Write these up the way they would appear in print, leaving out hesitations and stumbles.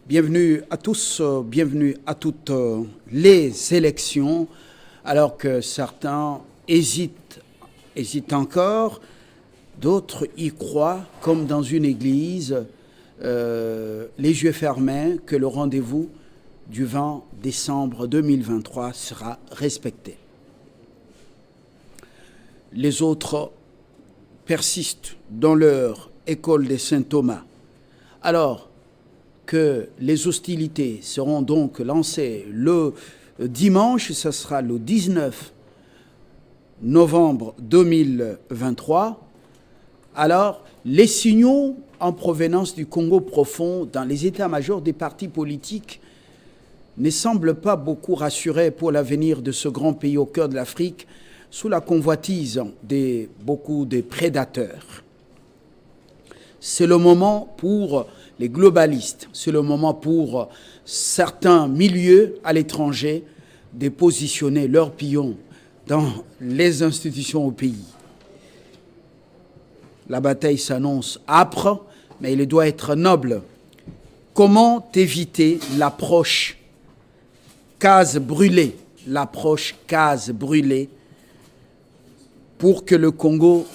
Bienvenue à tous, bienvenue à toutes les élections, alors que certains hésitent encore, d'autres y croient, comme dans une église, les yeux fermés, que le rendez-vous du 20 décembre 2023 sera respecté. Les autres persistent dans leur école des Saint-Thomas. Alors que les hostilités seront donc lancées le dimanche, ce sera le 19 novembre 2023, alors les signaux en provenance du Congo profond dans les états-majors des partis politiques ne semblent pas beaucoup rassurés pour l'avenir de ce grand pays au cœur de l'Afrique, sous la convoitise de beaucoup de prédateurs. C'est le moment pour les globalistes, c'est le moment pour certains milieux à l'étranger de positionner leurs pions dans les institutions au pays. La bataille s'annonce âpre, mais elle doit être noble. Comment éviter l'approche case brûlée, pour que le Congo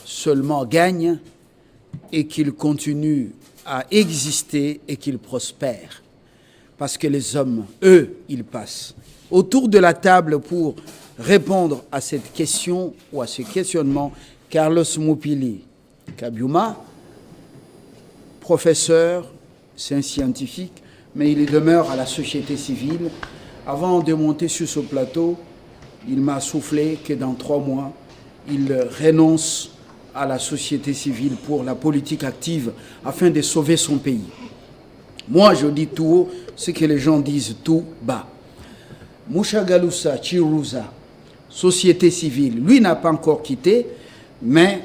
seulement gagne et qu'il continue à exister et qu'il prospère. Parce que les hommes, eux, ils passent. Autour de la table pour répondre à cette question ou à ce questionnement, Carlos Mupili Kabiuma, professeur, c'est un scientifique, mais il demeure à la société civile. Avant de monter sur ce plateau, il m'a soufflé que dans 3 mois, il renonce à la société civile pour la politique active afin de sauver son pays. Moi, je dis tout haut ce que les gens disent tout bas. Mushagalusa Chiruza, société civile, lui n'a pas encore quitté, mais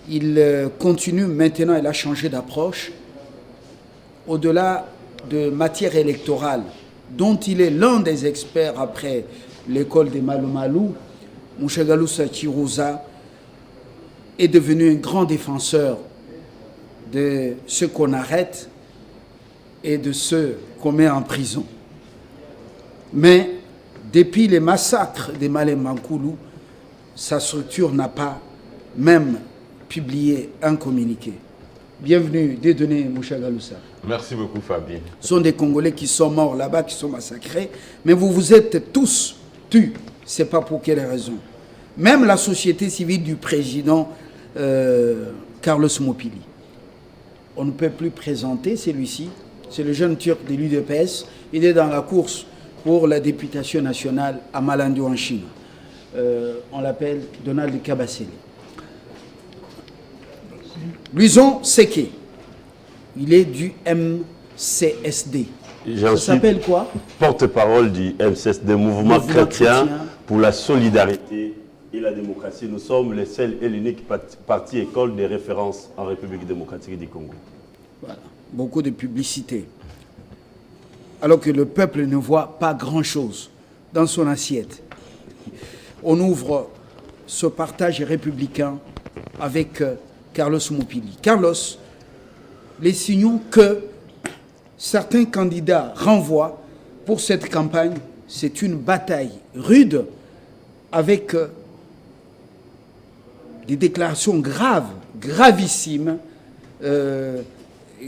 il continue maintenant, il a changé d'approche. Au-delà de matière électorale, dont il est l'un des experts après l'école de Malou Malou, Mushagalusa Chiruza est devenu un grand défenseur de ceux qu'on arrête et de ceux qu'on met en prison. Mais depuis les massacres de Malem Mankoulou, sa structure n'a pas même publié un communiqué. Bienvenue, Dieudonné Mushagalusa. Merci beaucoup, Fabien. Ce sont des Congolais qui sont morts là-bas, qui sont massacrés, mais vous vous êtes tous tus. C'est pas pour quelle raison. Même la société civile du président Carlos Mupili. On ne peut plus présenter celui-ci. C'est le jeune Turc de l'UDPS. Il est dans la course pour la députation nationale à Malandi en Chine. On l'appelle Donald Kabasele. Luison Seke. Il est du MCSD. Ça s'appelle quoi? Porte-parole du MCSD, Mouvement chrétien pour la solidarité et la démocratie. Nous sommes les seuls et l'unique parti école de référence en République démocratique du Congo. Voilà. Beaucoup de publicité. Alors que le peuple ne voit pas grand-chose dans son assiette. On ouvre ce partage républicain avec Carlos Mupili. Carlos, les signaux que certains candidats renvoient pour cette campagne, c'est une bataille rude avec des déclarations gravissimes,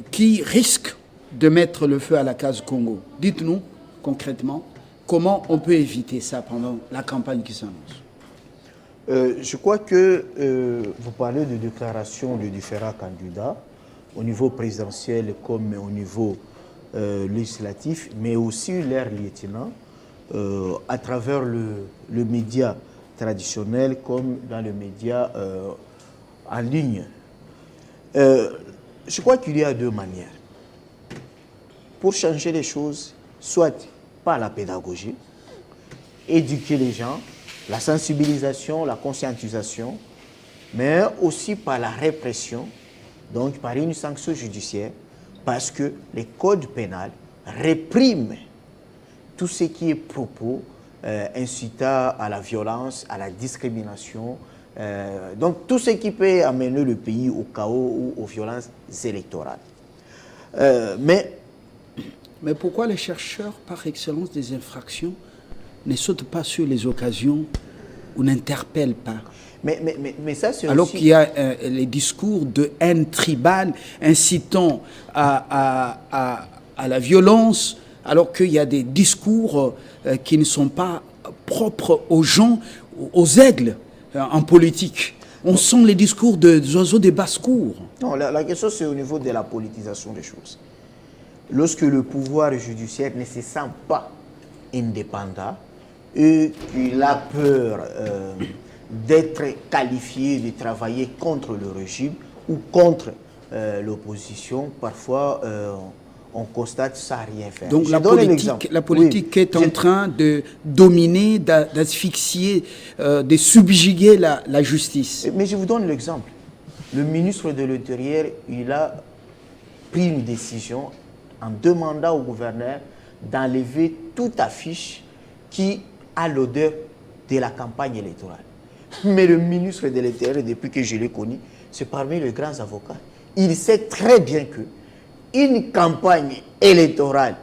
qui risquent de mettre le feu à la case Congo. Dites-nous concrètement comment on peut éviter ça pendant la campagne qui s'annonce. Je crois que vous parlez de déclarations de différents candidats au niveau présidentiel comme au niveau législatif, mais aussi leurs lieutenants à travers le média traditionnel comme dans le média en ligne. Je crois qu'il y a 2 manières. Pour changer les choses, soit par la pédagogie, éduquer les gens, la sensibilisation, la conscientisation, mais aussi par la répression, donc par une sanction judiciaire, parce que les codes pénals répriment tout ce qui est propos incitant à la violence, à la discrimination, donc tout ce qui peut amener le pays au chaos ou aux violences électorales. Mais Mais pourquoi les chercheurs par excellence des infractions ne sautent pas sur les occasions ou n'interpellent pas? Mais ça, c'est alors aussi... qu'il y a les discours de haine tribale incitant à la violence, alors qu'il y a des discours qui ne sont pas propres aux gens, aux aigles en politique. On sent les discours des oiseaux des basses-cours. Non, la question, c'est au niveau de la politisation des choses. Lorsque le pouvoir judiciaire ne se sent pas indépendant et qu'il a peur d'être qualifié de travailler contre le régime ou contre l'opposition, parfois on constate ça à rien faire. Donc la politique est en train de dominer, d'asphyxier, de subjuguer la justice. Mais je vous donne l'exemple. Le ministre de l'Intérieur, il a pris une décision en demandant au gouverneur d'enlever toute affiche qui a l'odeur de la campagne électorale. Mais le ministre de l'Intérieur, depuis que je l'ai connu, c'est parmi les grands avocats. Il sait très bien que une campagne électorale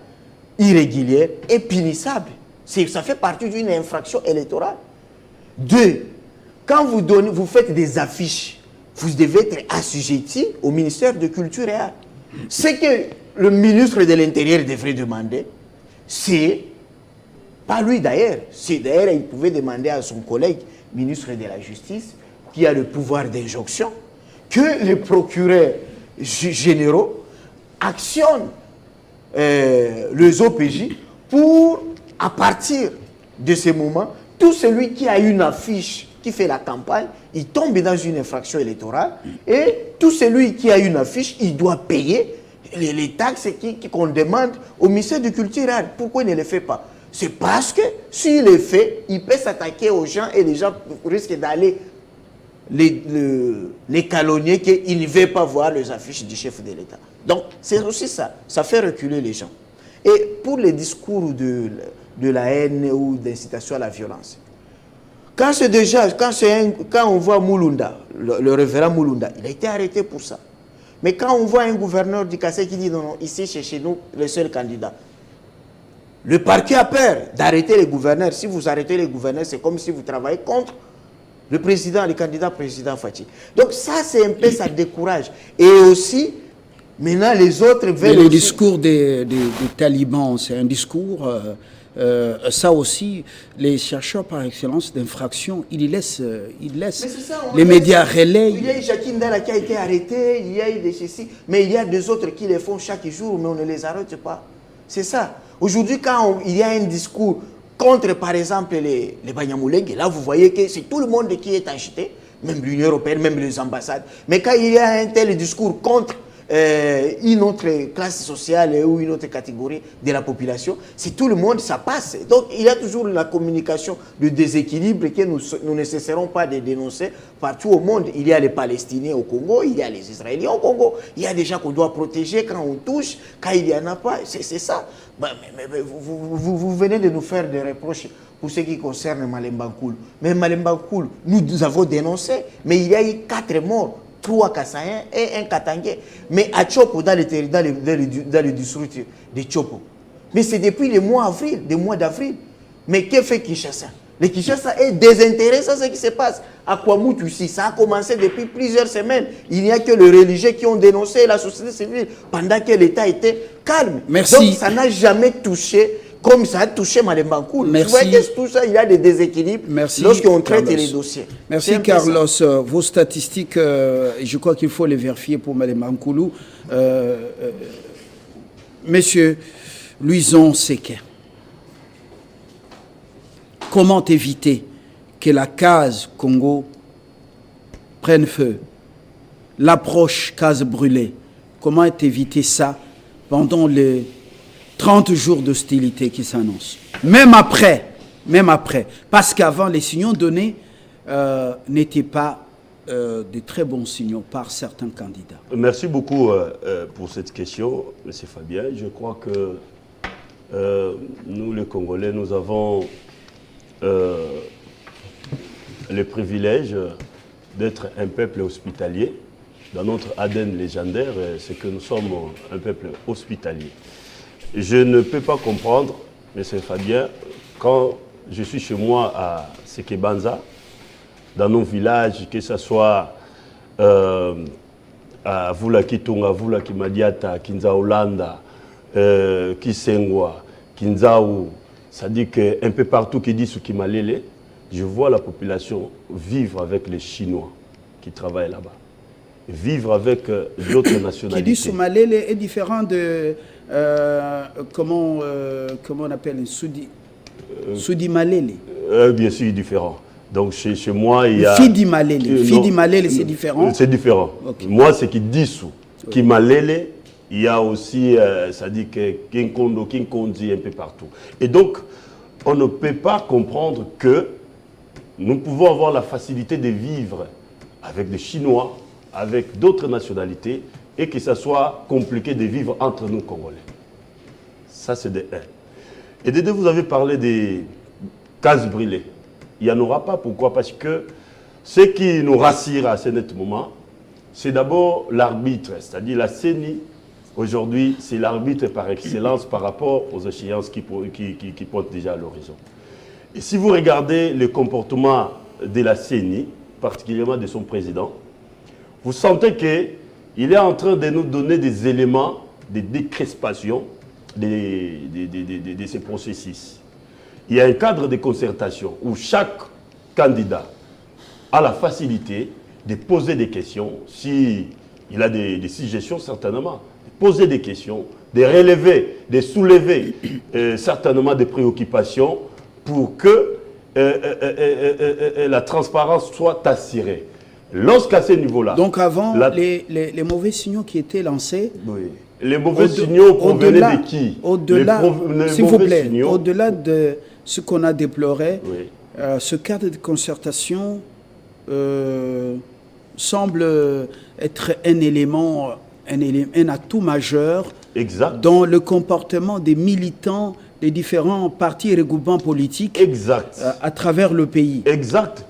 irrégulière est punissable. Ça fait partie d'une infraction électorale. Deux, quand vous faites des affiches, vous devez être assujetti au ministère de Culture et Arts. Ce que le ministre de l'Intérieur devrait demander, c'est, pas lui d'ailleurs, d'ailleurs il pouvait demander à son collègue ministre de la Justice, qui a le pouvoir d'injonction, que les procureurs généraux actionnent les OPJ pour, à partir de ce moment, tout celui qui a une affiche qui fait la campagne, il tombe dans une infraction électorale et tout celui qui a une affiche, il doit payer les taxes qu'on demande au ministère de Culture et Arts. Pourquoi il ne le fait pas? C'est parce que s'il le fait, il peut s'attaquer aux gens et les gens risquent d'aller les calomnier qu'ils ne veulent pas voir les affiches du chef de l'État. Donc, c'est aussi ça. Ça fait reculer les gens. Et pour les discours de la haine ou d'incitation à la violence, quand on voit Mulunda, le révérend Mulunda, il a été arrêté pour ça. Mais quand on voit un gouverneur du Kassai qui dit non, non, ici c'est chez nous le seul candidat, le parquet a peur d'arrêter les gouverneurs. Si vous arrêtez les gouverneurs, c'est comme si vous travaillez contre le président, le candidat président Fathi. Donc ça, c'est un peu, ça décourage. Et aussi, maintenant, les autres veulent... Le discours des talibans, c'est un discours... ça aussi, les chercheurs par excellence d'infraction, ils laissent les médias relayer. Il y a eu Jacques Ndala qui a été arrêté, il y a eu des ceci, mais il y a des autres qui les font chaque jour, mais on ne les arrête pas. C'est ça. Aujourd'hui, quand il y a un discours contre, par exemple, les Banyamulenge, là, vous voyez que c'est tout le monde qui est agité, même l'Union européenne, même les ambassades. Mais quand il y a un tel discours contre une autre classe sociale ou une autre catégorie de la population, c'est tout le monde, ça passe. Donc, il y a toujours la communication, le déséquilibre que nous ne cesserons pas de dénoncer partout au monde. Il y a les Palestiniens au Congo, il y a les Israéliens au Congo, il y a des gens qu'on doit protéger quand on touche, quand il n'y en a pas. C'est ça. Mais vous venez de nous faire des reproches pour ce qui concerne Malemba Nkulu. Mais Malemba Nkulu, nous avons dénoncé, mais il y a eu 4 morts. 3 Kassaïens et 1 Katangé. Mais à Tchopo, dans le district de Tchopo. Mais c'est depuis le mois d'avril. Mais que fait Kinshasa? Le Kinshasa est désintéressé à ce qui se passe. À Kwamoutou aussi, ça a commencé depuis plusieurs semaines. Il n'y a que les religieux qui ont dénoncé la société civile pendant que l'État était calme. Merci. Donc ça n'a jamais touché comme ça a touché Malemba Nkulu. Merci. Vous voyez que tout ça, il y a des déséquilibres lorsqu'on traite les dossiers. Merci Carlos. Vos statistiques, je crois qu'il faut les vérifier pour Malemba Nkulu. Monsieur Louison Sequet, comment éviter que la case Congo prenne feu? L'approche case brûlée, comment éviter ça pendant les 30 jours d'hostilité qui s'annoncent? Même après, parce qu'avant, les signaux donnés n'étaient pas de très bons signaux par certains candidats. Merci beaucoup pour cette question, M. Fabien. Je crois que nous, les Congolais, nous avons le privilège d'être un peuple hospitalier. Dans notre ADN légendaire, c'est que nous sommes un peuple hospitalier. je ne peux pas comprendre, M. Fabien, quand je suis chez moi à Sekebanza, dans nos villages, que ce soit à Vula-Kitunga, Vula-Kimadiata, Kinza-Olanda, Kisengwa, Kinzaou, ça dit qu'un peu partout qui dit ce qui m'a lélé, je vois la population vivre avec les Chinois qui travaillent là-bas, vivre avec d'autres nationalités. Qui dit Soumalele est différent de, comment on appelle, Soudi Malele. Bien sûr, différent. Donc chez moi, il y a... Fidi Malele. Fidi Malele, c'est différent. C'est différent. Okay. Moi, c'est qui dissous. Qui Malele, il y a aussi, ça dit que Kinkondo, Kinkondi, un peu partout. Et donc, on ne peut pas comprendre que nous pouvons avoir la facilité de vivre avec des Chinois, avec d'autres nationalités, et que ça soit compliqué de vivre entre nous Congolais. Ça, c'est de 1. Et de 2, vous avez parlé des cases brûlées. Il n'y en aura pas. Pourquoi? Parce que ce qui nous rassure à ce net moment, c'est d'abord l'arbitre, c'est-à-dire la CENI. Aujourd'hui, c'est l'arbitre par excellence par rapport aux échéances qui pointent déjà à l'horizon. Et si vous regardez le comportement de la CENI, particulièrement de son président, vous sentez qu'il est en train de nous donner des éléments de décrespation de ces processus. Il y a un cadre de concertation où chaque candidat a la facilité de poser des questions, s'il a des suggestions certainement, de poser des questions, de relever, de soulever certainement des préoccupations pour que la transparence soit assurée. Lorsqu'à ce niveau-là... Donc avant, les mauvais signaux qui étaient lancés... Oui. Les mauvais signaux provenaient de qui? Au-delà, s'il vous plaît, au-delà de ce qu'on a déploré, oui. Ce cadre de concertation semble être un atout majeur dans le comportement des militants des différents partis et regroupements politiques à travers le pays. Exact.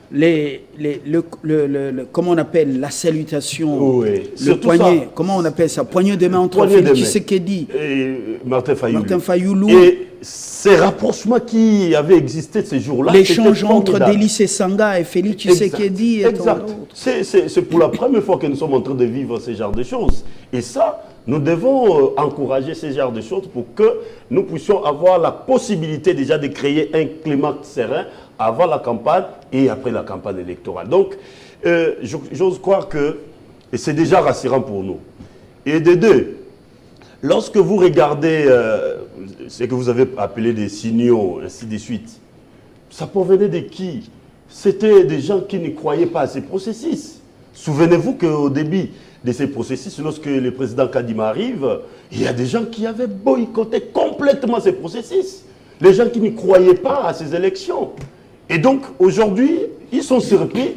Comment on appelle la salutation, oui. Le poignet, comment on appelle ça, poignée de main entre Félix Tshisekedi et Martin Fayoulou. Et ces rapprochements qui avaient existé ces jours-là, l'échange entre Délice Sanga et Félix Tshisekedi. Exact. C'est pour la première fois que nous sommes en train de vivre ce genre de choses. Et ça, nous devons encourager ce genre de choses pour que nous puissions avoir la possibilité déjà de créer un climat serein avant la campagne et après la campagne électorale. Donc, j'ose croire que c'est déjà rassurant pour nous. Et de 2, lorsque vous regardez ce que vous avez appelé des signaux, ainsi de suite, ça provenait de qui? C'était des gens qui ne croyaient pas à ces processus. Souvenez-vous qu'au début de ces processus, lorsque le président Kadima arrive, il y a des gens qui avaient boycotté complètement ces processus. Les gens qui ne croyaient pas à ces élections. Et donc, aujourd'hui, ils sont surpris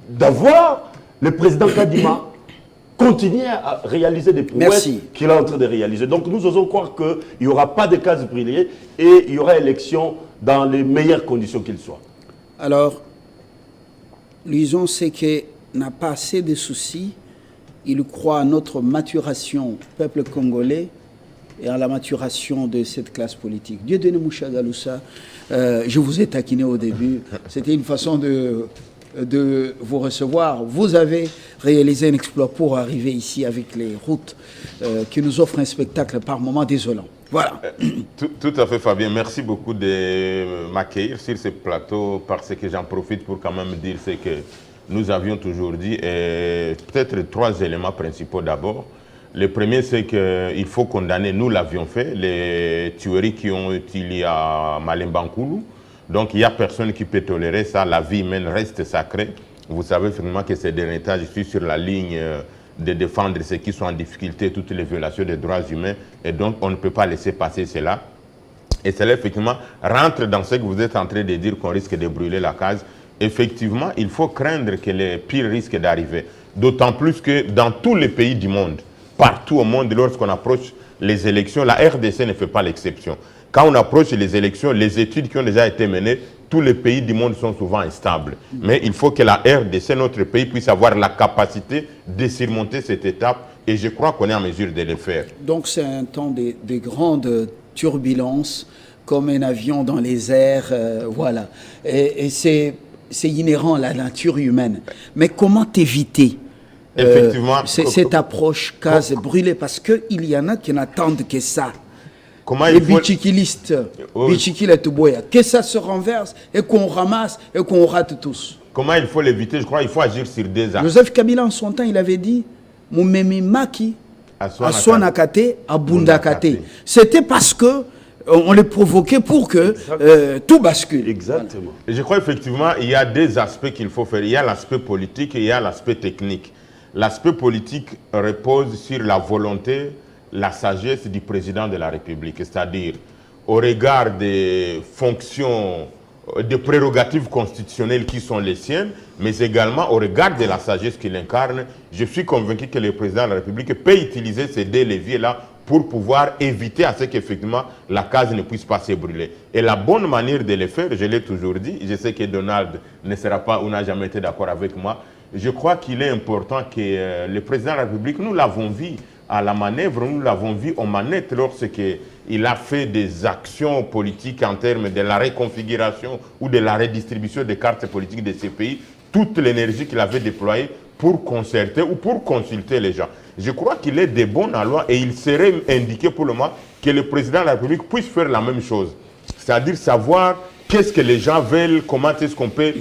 d'avoir le président Kadima continuer à réaliser des prouesses qu'il est en train de réaliser. Donc, nous osons croire qu'il n'y aura pas de cases brûlées et il y aura élection dans les meilleures conditions qu'il soit. Alors, Luison sait qu'il n'a pas assez de soucis. Il croit à notre maturation, peuple congolais, et à la maturation de cette classe politique. Dieudonné Mouchagaloussa, je vous ai taquiné au début. C'était une façon de vous recevoir. Vous avez réalisé un exploit pour arriver ici avec les routes qui nous offrent un spectacle par moments désolant. Voilà. Tout à fait, Fabien. Merci beaucoup de m'accueillir sur ce plateau parce que j'en profite pour quand même dire ce que nous avions toujours dit. Peut-être 3 éléments principaux d'abord. Le premier, c'est qu'il faut condamner, nous l'avions fait, les tueries qui ont été liées à Malemba-Nkulu. Donc, il n'y a personne qui peut tolérer ça. La vie humaine reste sacrée. Vous savez finalement que ces derniers temps, je suis sur la ligne de défendre ceux qui sont en difficulté, toutes les violations des droits humains. Et donc, on ne peut pas laisser passer cela. Et cela, effectivement, rentre dans ce que vous êtes en train de dire qu'on risque de brûler la case. Effectivement, il faut craindre que les pires risquent d'arriver. D'autant plus que dans tous les pays du monde, partout au monde, lorsqu'on approche les élections, la RDC ne fait pas l'exception. Quand on approche les élections, les études qui ont déjà été menées, tous les pays du monde sont souvent instables. Mais il faut que la RDC, notre pays, puisse avoir la capacité de surmonter cette étape Et je crois qu'on est en mesure de le faire. Donc c'est un temps de grandes turbulences, comme un avion dans les airs, voilà. Et c'est inhérent à la nature humaine. Mais comment éviter Effectivement, cette approche case brûlée? Parce qu'il y en a qui n'attendent que ça. comment Les il faut... bichikilistes, Oui. que ça se renverse et qu'on ramasse et qu'on rate tous. Comment il faut l'éviter? Je crois qu'il faut agir sur des axes. Joseph Kabila, en son temps, il avait dit « Moumemi Maki, Aswanakate, Abundakate ». C'était parce que on les provoquait pour que tout bascule. Exactement. Et je crois effectivement il y a des aspects qu'il faut faire. Il y a l'aspect politique et il y a l'aspect technique. L'aspect politique repose sur la volonté, la sagesse du président de la République, c'est-à-dire au regard des fonctions, des prérogatives constitutionnelles qui sont les siennes, mais également au regard de la sagesse qu'il incarne. Je suis convaincu que le président de la République peut utiliser ces deux leviers-là pour pouvoir éviter à ce qu'effectivement la case ne puisse pas se brûler. Et la bonne manière de le faire, je l'ai toujours dit, je sais que Donald ne sera pas ou n'a jamais été d'accord avec moi, je crois qu'il est important que le président de la République, nous l'avons vu à la manœuvre, nous l'avons vu aux manettes lorsqu'il a fait des actions politiques en termes de la reconfiguration ou de la redistribution des cartes politiques de ces pays, toute l'énergie qu'il avait déployée pour concerter ou pour consulter les gens. Je crois qu'il est de bon aloi et il serait indiqué pour le moment que le président de la République puisse faire la même chose. C'est-à-dire savoir qu'est-ce que les gens veulent, comment est-ce qu'on peut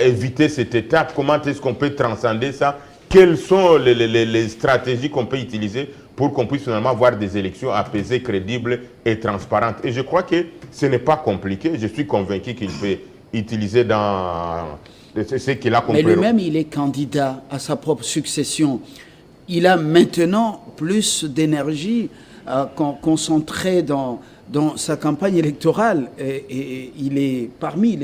éviter cette étape, comment est-ce qu'on peut transcender ça, quelles sont les stratégies qu'on peut utiliser pour qu'on puisse finalement avoir des élections apaisées, crédibles et transparentes. Et je crois que ce n'est pas compliqué. Je suis convaincu qu'il peut utiliser dans ce qu'il a compris. Mais lui-même, il est candidat à sa propre succession. Il a maintenant plus d'énergie concentrée dans sa campagne électorale et il est parmi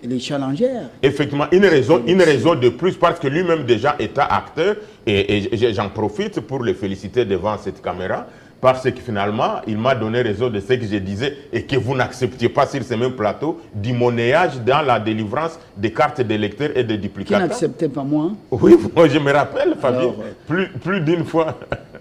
les challengers. Effectivement, une raison de plus parce que lui-même déjà est acteur et j'en profite pour le féliciter devant cette caméra parce que finalement, il m'a donné raison de ce que je disais et que vous n'acceptiez pas sur ce même plateau du monnayage dans la délivrance des cartes d'électeurs et des duplicata. Qui n'acceptait pas moi? Oui, moi je me rappelle, Fabien, plus d'une fois.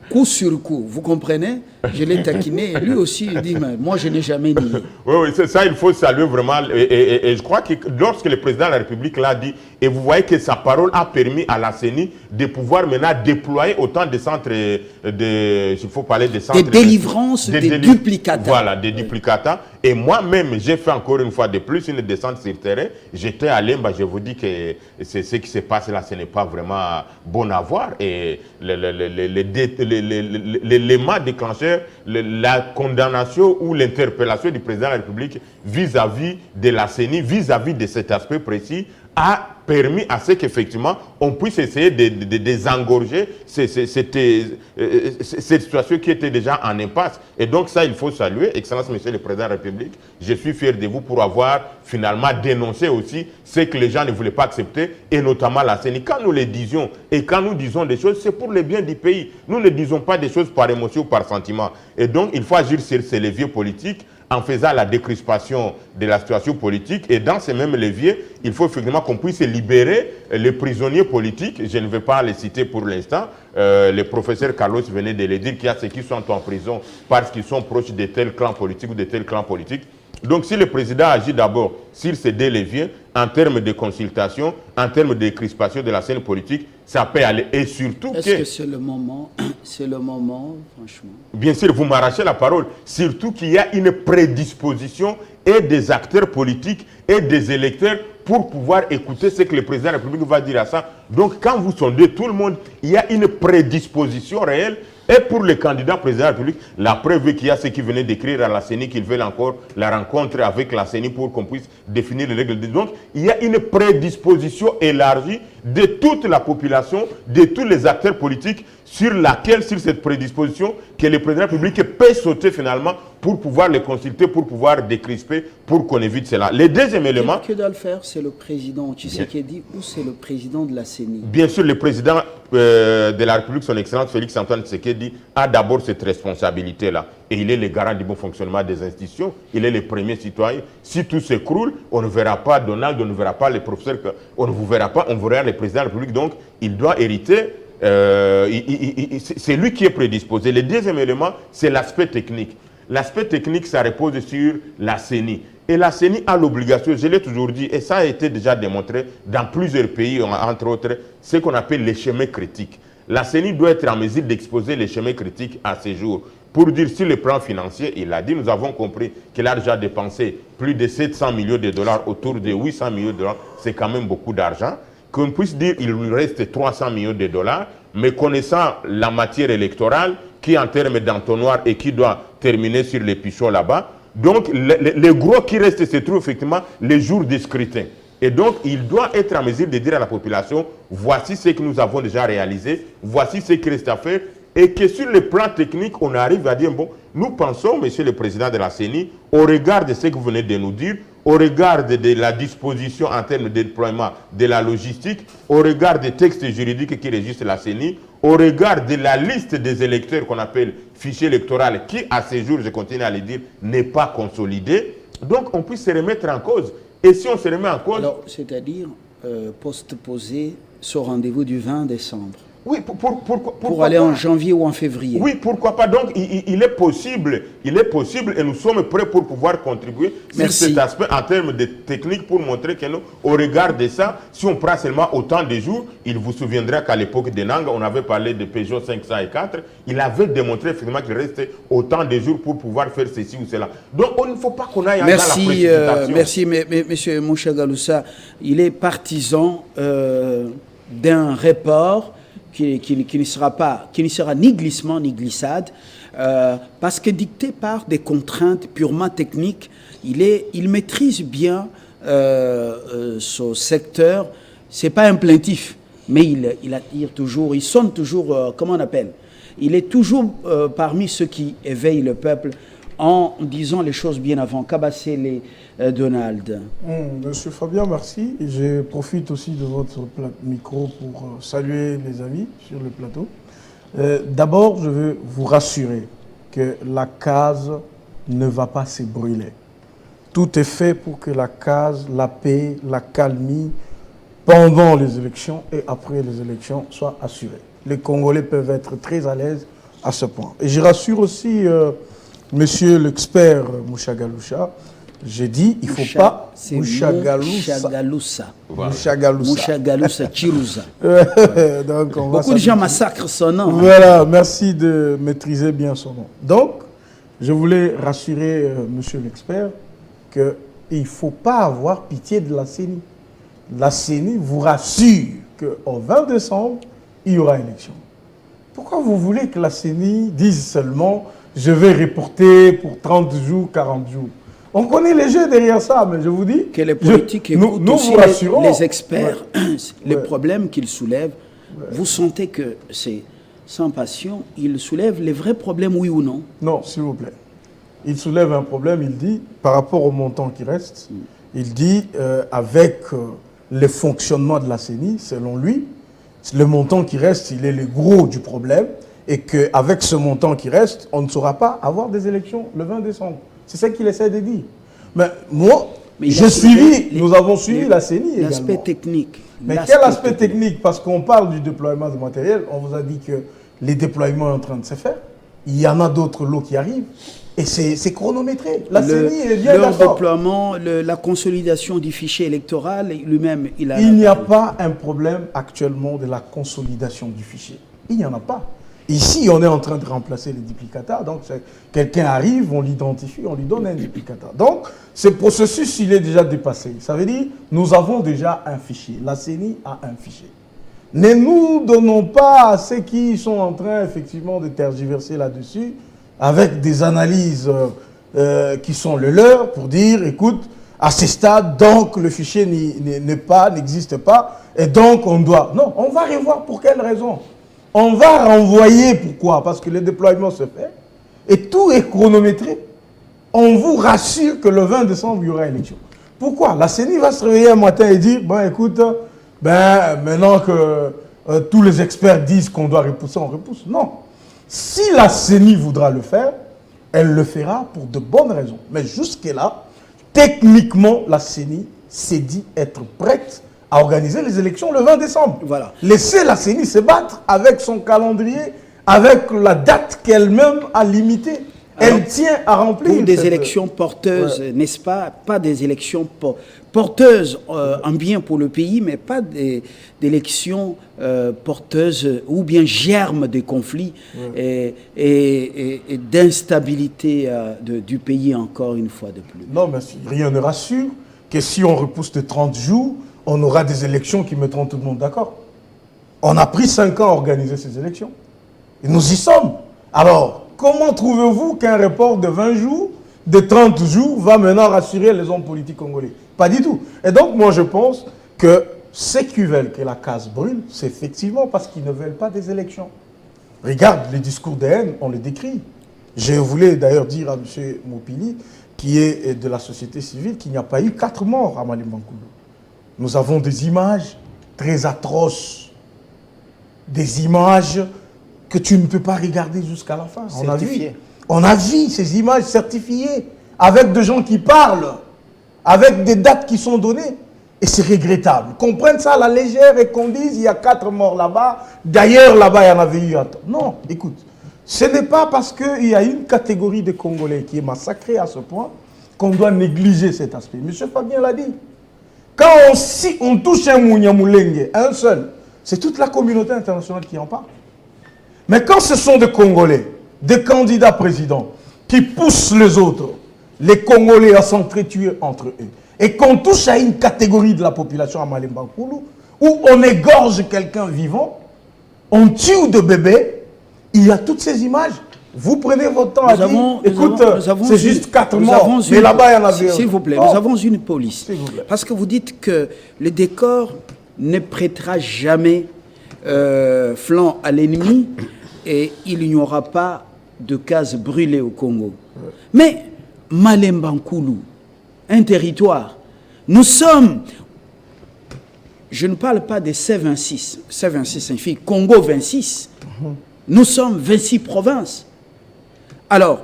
Coup sur coup, vous comprenez? Je l'ai taquiné et lui aussi il dit mais moi je n'ai jamais nié. Oui, c'est ça, il faut saluer vraiment. Et je crois que lorsque le président de la République l'a dit, et vous voyez que sa parole a permis à la CENI de pouvoir maintenant déployer autant de centres il faut parler des centres de délivrance, des duplicata. Voilà, des duplicata. Et moi-même, j'ai fait encore une fois de plus une descente sur terrain. J'étais à Lemba, je vous dis que ce qui se passe là, ce n'est pas vraiment bon à voir. Et l'élément déclencheur, la condamnation ou l'interpellation du président de la République vis-à-vis de la CENI, vis-à-vis de cet aspect précis, a permis à ce qu'effectivement on puisse essayer de désengorger cette situation qui était déjà en impasse. Et donc ça, il faut saluer, Excellence Monsieur le Président de la République, je suis fier de vous pour avoir finalement dénoncé aussi ce que les gens ne voulaient pas accepter, et notamment la CENI. Quand nous les disions, et quand nous disons des choses, c'est pour le bien du pays. Nous ne disons pas des choses par émotion ou par sentiment. Et donc, il faut agir sur ces leviers politiques en faisant la décrispation de la situation politique. Et dans ces mêmes leviers, il faut effectivement qu'on puisse libérer les prisonniers politiques. Je ne vais pas les citer pour l'instant. Le professeur Carlos venait de le dire qu'il y a ceux qui sont en prison parce qu'ils sont proches de tel clan politique ou de tel clan politique. Donc si le président agit d'abord sur ces deux leviers, en termes de consultation, en termes de décrispation de la scène politique, ça peut aller. Et surtout Est-ce que c'est le moment, franchement? Bien sûr, vous m'arrachez la parole. Surtout qu'il y a une prédisposition et des acteurs politiques et des électeurs pour pouvoir écouter ce que le président de la République va dire à ça. Donc quand vous sondez tout le monde, il y a une prédisposition réelle. Et pour le candidat président de la République, la preuve qu'il y a ceux qui venaient d'écrire à la CENI qu'ils veulent encore la rencontre avec la CENI pour qu'on puisse définir les règles. Donc, il y a une prédisposition élargie de toute la population, de tous les acteurs politiques sur cette prédisposition, que le président de la République peut sauter finalement pour pouvoir les consulter, pour pouvoir décrisper, pour qu'on évite cela. Le deuxième élément... Que doit le faire, c'est le président Tshisekedi ou c'est le président de la CENI? Bien sûr, le président de la République, son Excellence Félix-Antoine Tshisekedi, a d'abord cette responsabilité-là. Et il est le garant du bon fonctionnement des institutions. Il est le premier citoyen. Si tout s'écroule, on ne verra pas Donald, on ne verra pas les professeurs, on ne vous verra pas, on verra le président de la République. Donc, il doit hériter c'est lui qui est prédisposé. Le deuxième élément, c'est l'aspect technique. L'aspect technique, ça repose sur la CENI. Et la CENI a l'obligation, je l'ai toujours dit, et ça a été déjà démontré dans plusieurs pays, entre autres, ce qu'on appelle les chemins critiques. La CENI doit être en mesure d'exposer les chemins critiques à ce jour. Pour dire, sur le plan financier, il a dit, nous avons compris qu'il a déjà dépensé plus de 700 millions de dollars, autour de 800 millions de dollars, c'est quand même beaucoup d'argent. Qu'on puisse dire qu'il lui reste 300 millions de dollars, mais connaissant la matière électorale, qui en termes d'entonnoir et qui doit terminer sur les pichons là-bas, donc le gros qui reste se trouve effectivement les jours de scrutin. Et donc, il doit être en mesure de dire à la population, voici ce que nous avons déjà réalisé, voici ce qui reste à faire, et que sur le plan technique, on arrive à dire, bon, nous pensons, monsieur le président de la CENI, au regard de ce que vous venez de nous dire, au regard de la disposition en termes de déploiement de la logistique, au regard des textes juridiques qui régissent la CENI, au regard de la liste des électeurs qu'on appelle fichier électoral, qui à ce jour, je continue à le dire, n'est pas consolidé, donc on puisse se remettre en cause. Et si on se remet en cause... Alors, c'est-à-dire postposer ce rendez-vous du 20 décembre. Oui, pour aller en janvier ou en février. Oui, pourquoi pas. Donc, il est possible et nous sommes prêts pour pouvoir contribuer sur cet aspect en termes de technique pour montrer que nous, au regard de ça, si on prend seulement autant de jours, il vous souviendra qu'à l'époque de Nanga, on avait parlé de Peugeot 504, il avait démontré effectivement qu'il restait autant de jours pour pouvoir faire ceci ou cela. Donc, il ne faut pas qu'on aille dans la précipitation. Merci, monsieur Mouchagaloussa. Il est partisan d'un report qui ne sera ni glissement ni glissade, parce que dicté par des contraintes purement techniques, il maîtrise bien ce secteur. C'est pas un plaintif, mais il attire toujours, il sonne toujours, comment on appelle, il est toujours parmi ceux qui éveillent le peuple en disant les choses bien avant. Cabassé Donald. Monsieur Fabien, merci. Je profite aussi de votre micro pour saluer les amis sur le plateau. D'abord, je veux vous rassurer que la case ne va pas se brûler. Tout est fait pour que la case, la paix, la calmie, pendant les élections et après les élections, soit assurée. Les Congolais peuvent être très à l'aise à ce point. Et je rassure aussi monsieur l'expert Mouchagaloussa. J'ai dit, il ne faut pas Mouchagaloussa. Mouchagaloussa Chirouza. Beaucoup de gens massacrent son nom. Voilà, merci de maîtriser bien son nom. Donc, je voulais rassurer monsieur l'expert qu'il ne faut pas avoir pitié de la CENI. La CENI vous rassure qu'au 20 décembre, il y aura élection. Pourquoi vous voulez que la CENI dise seulement « je vais reporter pour 30 jours, 40 jours » On connaît les jeux derrière ça, mais je vous dis... Que les politiques écoutent aussi les experts, les problèmes qu'ils soulèvent. Vous sentez que c'est sans passion, ils soulèvent les vrais problèmes, oui ou non? Non, s'il vous plaît. Il soulève un problème, il dit, par rapport au montant qui reste, il dit, avec le fonctionnement de la CENI, selon lui, le montant qui reste, il est le gros du problème, et qu'avec ce montant qui reste, on ne saura pas avoir des élections le 20 décembre. C'est ça qu'il essaie de dire. Mais moi, nous avons suivi la CENI également. L'aspect technique. Mais quel aspect technique? Parce qu'on parle du déploiement de matériel, on vous a dit que les déploiements sont en train de se faire. Il y en a d'autres lots qui arrivent. Et c'est chronométré. La CENI est bien d'accord. Leur déploiement, la consolidation du fichier électoral, lui-même, il n'y a pas un problème actuellement de la consolidation du fichier. Il n'y en a pas. Ici, on est en train de remplacer les duplicata. Donc, quelqu'un arrive, on l'identifie, on lui donne un duplicata. Donc, ce processus, il est déjà dépassé. Ça veut dire, nous avons déjà un fichier. La CENI a un fichier. Ne nous donnons pas à ceux qui sont en train, effectivement, de tergiverser là-dessus, avec des analyses qui sont le leur, pour dire, écoute, à ce stade, donc, le fichier n'existe pas, et donc, on doit... Non, on va revoir pour quelle raison. On va renvoyer, pourquoi? Parce que le déploiement se fait et tout est chronométré. On vous rassure que le 20 décembre, il y aura élection. Pourquoi? La CENI va se réveiller un matin et dire, bon écoute, maintenant que tous les experts disent qu'on doit repousser, on repousse. Non. Si la CENI voudra le faire, elle le fera pour de bonnes raisons. Mais jusque-là, techniquement, la CENI s'est dit être prête à organiser les élections le 20 décembre. Voilà. Laissez la CENI se battre avec son calendrier, avec la date qu'elle-même a limitée. Elle tient à remplir. Pour des élections porteuses, n'est-ce pas? Pas des élections porteuses en bien pour le pays, mais pas des élections porteuses ou bien germes de conflits et d'instabilité du pays encore une fois de plus. Non, mais rien ne rassure que si on repousse de 30 jours, on aura des élections qui mettront tout le monde d'accord. On a pris 5 ans à organiser ces élections. Et nous y sommes. Alors, comment trouvez-vous qu'un report de 20 jours, de 30 jours, va maintenant rassurer les hommes politiques congolais? Pas du tout. Et donc, moi, je pense que ceux qui veulent que la case brûle, c'est effectivement parce qu'ils ne veulent pas des élections. Regarde, les discours de haine, on les décrit. Je voulais d'ailleurs dire à M. Mopili, qui est de la société civile, qu'il n'y a pas eu 4 morts à Malembankoulou. Nous avons des images très atroces. Des images que tu ne peux pas regarder jusqu'à la fin. On a vu ces images certifiées, avec des gens qui parlent, avec des dates qui sont données. Et c'est regrettable. Qu'on prenne ça à la légère et qu'on dise il y a 4 morts là-bas. D'ailleurs, là-bas, il y en avait eu. Non, écoute, ce n'est pas parce qu'il y a une catégorie de Congolais qui est massacrée à ce point qu'on doit négliger cet aspect. Monsieur Fabien l'a dit. Quand on touche un Mouniamoulenge, un seul, c'est toute la communauté internationale qui en parle. Mais quand ce sont des Congolais, des candidats présidents, qui poussent les autres, les Congolais à s'entretuer entre eux, et qu'on touche à une catégorie de la population à Malembankoulou, où on égorge quelqu'un vivant, on tue de bébés, il y a toutes ces images. Vous prenez votre temps à dire, écoute, c'est juste 4 morts, mais là-bas, il y en avait... S'il vous plaît, nous avons une police. Parce que vous dites que le décor ne prêtera jamais flanc à l'ennemi et il n'y aura pas de cases brûlées au Congo. Mais Malembankoulou, un territoire, nous sommes, je ne parle pas des C26, C26 signifie Congo 26, nous sommes 26 provinces. Alors,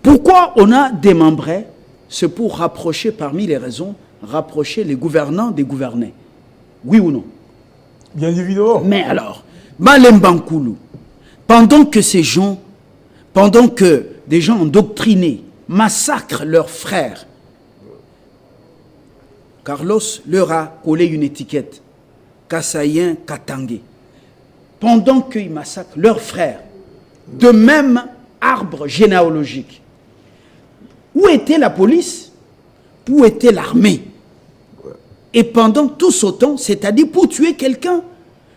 pourquoi on a démembré? C'est pour rapprocher, parmi les raisons, rapprocher les gouvernants des gouvernés. Oui ou non? Bien évidemment. Mais alors, Malembankoulou, pendant que ces gens, pendant que des gens endoctrinés massacrent leurs frères, Carlos leur a collé une étiquette, Kassaïen Katangé. Pendant qu'ils massacrent leurs frères, de même arbre généalogique, où était la police? Où était l'armée? Et pendant tout ce temps, c'est-à-dire pour tuer quelqu'un,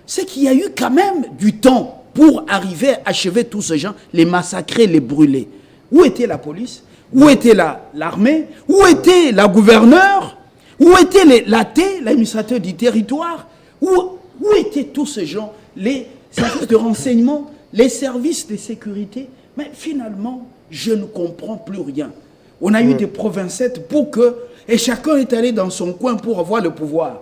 c'est qu'il y a eu quand même du temps pour arriver à achever tous ces gens, les massacrer, les brûler. Où était la police? Où était l'armée? Où était la gouverneure? Où était l'administrateur du territoire? Où étaient tous ces gens? Les services de renseignement, les services de sécurité? Mais finalement, je ne comprends plus rien. On a eu des provincettes pour que... Et chacun est allé dans son coin pour avoir le pouvoir.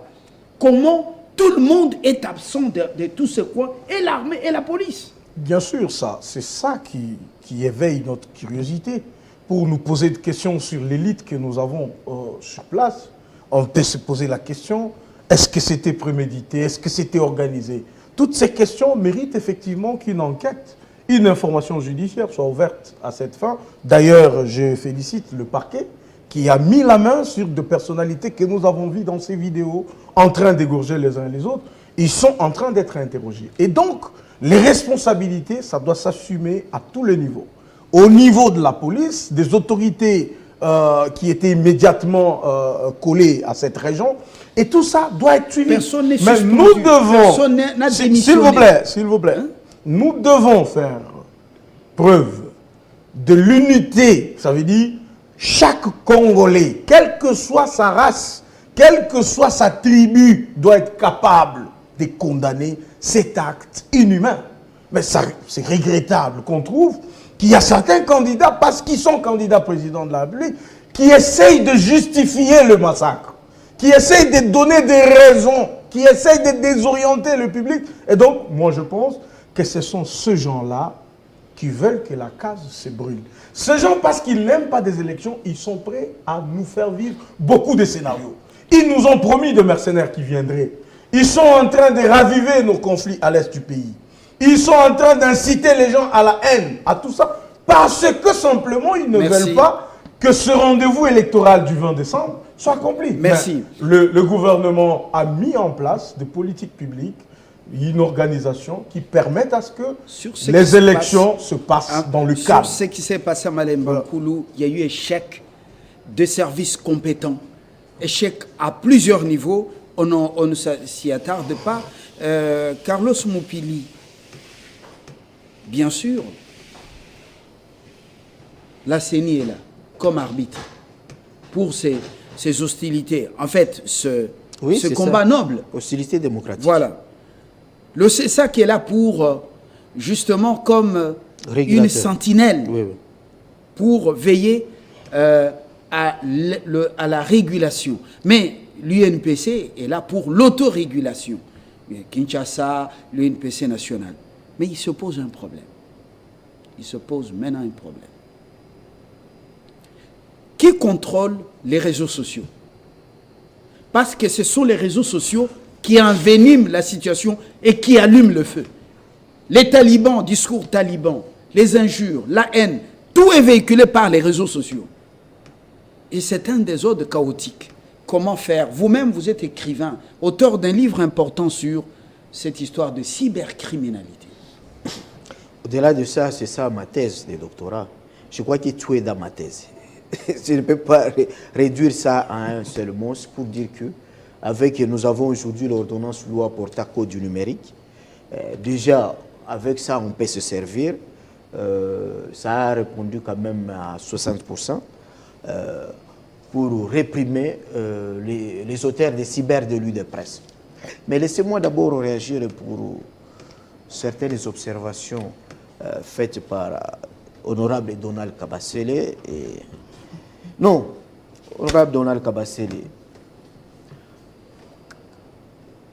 Comment tout le monde est absent de tous ces coins, et l'armée et la police? Bien sûr, c'est ça qui éveille notre curiosité. Pour nous poser des questions sur l'élite que nous avons sur place, on peut se poser la question, est-ce que c'était prémédité? Est-ce que c'était organisé? Toutes ces questions méritent effectivement qu'une enquête, une information judiciaire soit ouverte à cette fin. D'ailleurs, je félicite le parquet qui a mis la main sur des personnalités que nous avons vues dans ces vidéos en train d'égorger les uns les autres. Ils sont en train d'être interrogés. Et donc, les responsabilités, ça doit s'assumer à tous les niveaux. Au niveau de la police, des autorités qui étaient immédiatement collées à cette région, et tout ça doit être suivi. Personne n'est Mais suspendu. nous devons, Personne n'a s'il vous plaît, nous devons faire preuve de l'unité. Ça veut dire chaque Congolais, quelle que soit sa race, quelle que soit sa tribu, doit être capable de condamner cet acte inhumain. Mais c'est regrettable qu'on trouve qu'il y a certains candidats, parce qu'ils sont candidats président de la République, qui essayent de justifier le massacre, qui essayent de donner des raisons, qui essayent de désorienter le public. Et donc, moi je pense que ce sont ces gens-là qui veulent que la case se brûle. Ces gens, parce qu'ils n'aiment pas des élections, ils sont prêts à nous faire vivre beaucoup de scénarios. Ils nous ont promis de mercenaires qui viendraient. Ils sont en train de raviver nos conflits à l'est du pays. Ils sont en train d'inciter les gens à la haine, à tout ça, parce que simplement ils ne veulent pas que ce rendez-vous électoral du 20 décembre soit accompli. Merci. Le gouvernement a mis en place des politiques publiques, une organisation qui permette à ce que les élections se passent dans le cadre. Sur ce qui s'est passé à Malem Bankoulou, il y a eu échec de services compétents, échec à plusieurs niveaux, on ne s'y attarde pas. Carlos Moupili, bien sûr, la CENI est là, comme arbitre, pour ces hostilités. En fait, ce combat noble. Hostilité démocratique. Voilà. Le CESA qui est là pour, justement, comme une sentinelle, pour veiller à la régulation. Mais l'UNPC est là pour l'autorégulation. Kinshasa, l'UNPC national. Mais il se pose un problème. Il se pose maintenant un problème. Qui contrôle les réseaux sociaux? Parce que ce sont les réseaux sociaux qui enveniment la situation et qui allument le feu. Les talibans, discours talibans, les injures, la haine, tout est véhiculé par les réseaux sociaux. Et c'est un désordre chaotique. Comment faire? Vous-même, vous êtes écrivain, auteur d'un livre important sur cette histoire de cybercriminalité. Au-delà de ça, c'est ça ma thèse de doctorat. Je crois que tout est dans ma thèse. Je ne peux pas réduire ça à un seul mot pour dire que nous avons aujourd'hui l'ordonnance loi portant code du numérique. Déjà, avec ça, on peut se servir. Ça a répondu quand même à 60% pour réprimer les auteurs des cyberdélits de presse. Mais laissez-moi d'abord réagir pour certaines observations faites par honorable Donald Kabasele. Non, honorable Donald Kabasele,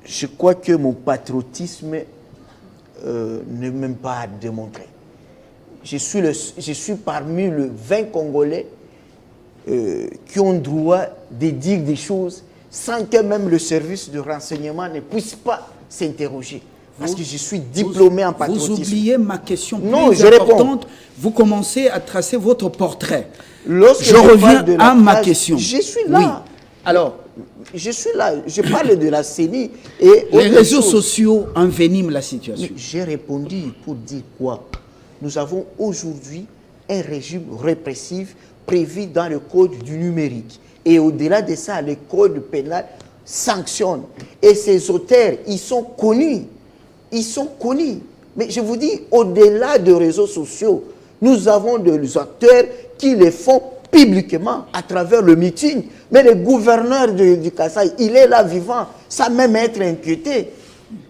je crois que mon patriotisme n'est même pas à démontrer. Je suis parmi les 20 Congolais qui ont droit de dire des choses sans que même le service de renseignement ne puisse pas s'interroger. Parce que je suis diplômé en patriotisme. Vous oubliez ma question plus je importante. réponds. Vous commencez à tracer votre portrait. Lorsque je reviens à ma page, question. Je suis là. Oui. Alors, je suis là. Je parle de la CENI. Et les réseaux sociaux enveniment la situation. J'ai répondu pour dire quoi? Nous avons aujourd'hui un régime répressif prévu dans le code du numérique. Et au-delà de ça, le code pénal sanctionne. Et ces auteurs, ils sont connus. Ils sont connus. Mais je vous dis, au-delà des réseaux sociaux, nous avons des acteurs qui les font publiquement à travers le meeting. Mais le gouverneur du Kasaï, il est là vivant, sans même être inquiété.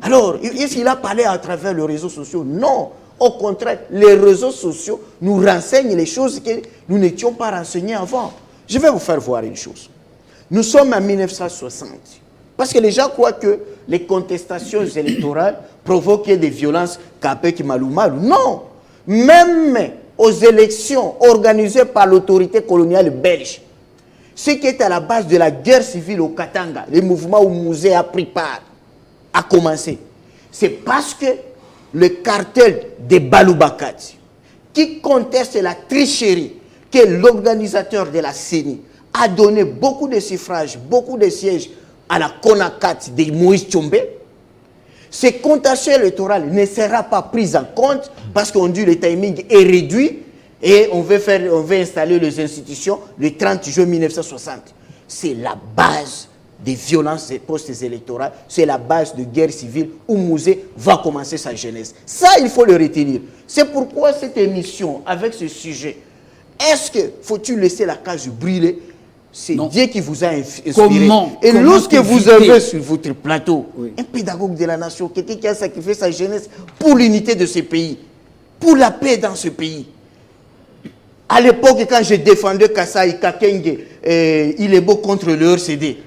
Alors, est-ce qu'il a parlé à travers les réseaux sociaux? Non. Au contraire, les réseaux sociaux nous renseignent les choses que nous n'étions pas renseignés avant. Je vais vous faire voir une chose. Nous sommes en 1960. Parce que les gens croient que les contestations électorales provoquaient des violences Kapeki Malumalu. Non. Même aux élections organisées par l'autorité coloniale belge, ce qui est à la base de la guerre civile au Katanga, le mouvement où Mouzé a pris part, a commencé. C'est parce que le cartel des Baloubakati, qui conteste la tricherie que l'organisateur de la CENI a donné beaucoup de suffrages, beaucoup de sièges à la Konakat de Moïse Tchombe, ce contentieux électoral ne sera pas pris en compte parce qu'on dit que le timing est réduit et on veut installer les institutions le 30 juin 1960. C'est la base des violences post-électorales, c'est la base de guerre civile où Mouzé va commencer sa jeunesse. Ça, il faut le retenir. C'est pourquoi cette émission, avec ce sujet, est-ce que faut-il laisser la cage brûler? C'est Dieu qui vous a inspiré. Et lorsque vous avez sur votre plateau un pédagogue de la nation, quelqu'un qui a sacrifié sa jeunesse pour l'unité de ce pays, pour la paix dans ce pays. À l'époque, quand j'ai défendu Kasaï Kakenge, il est beau contre le RCD.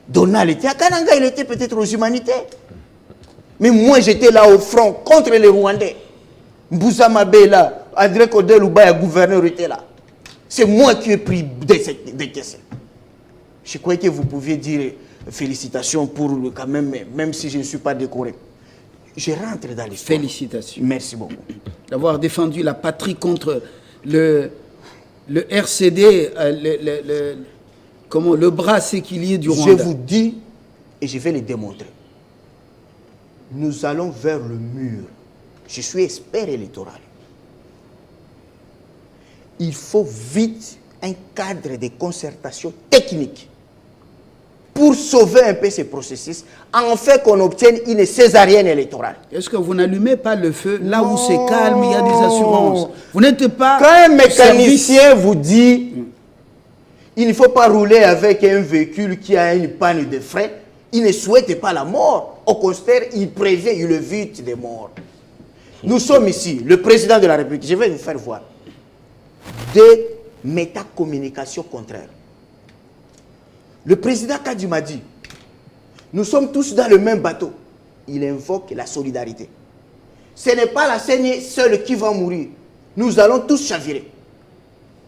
Donald était à Kananga, il était peut-être aux humanités. Mais moi, j'étais là au front contre les Rwandais. Mboussa Mabé là, André Kodel Oubaya, gouverneur, était là. C'est moi qui ai pris des caisses. Je croyais que vous pouviez dire félicitations pour quand même si je ne suis pas décoré. Je rentre dans l'histoire. Félicitations. Merci beaucoup. D'avoir défendu la patrie contre le RCD, le bras séquilier du Rwanda. Je vous dis, et je vais le démontrer, nous allons vers le mur. Je suis expert électoral. Il faut vite un cadre de concertation technique pour sauver un peu ce processus, en fait qu'on obtienne une césarienne électorale. Est-ce que vous n'allumez pas le feu là où c'est calme, il y a des assurances? Vous n'êtes pas... Quand un mécanicien vous dit il ne faut pas rouler avec un véhicule qui a une panne de frein, il ne souhaite pas la mort. Au contraire, il prévient, il évite des morts. Nous sommes ici, le président de la République, je vais vous faire voir des métacommunications contraires. Le président Kadi m'a dit, nous sommes tous dans le même bateau. Il invoque la solidarité. Ce n'est pas la CENI seule qui va mourir. Nous allons tous chavirer.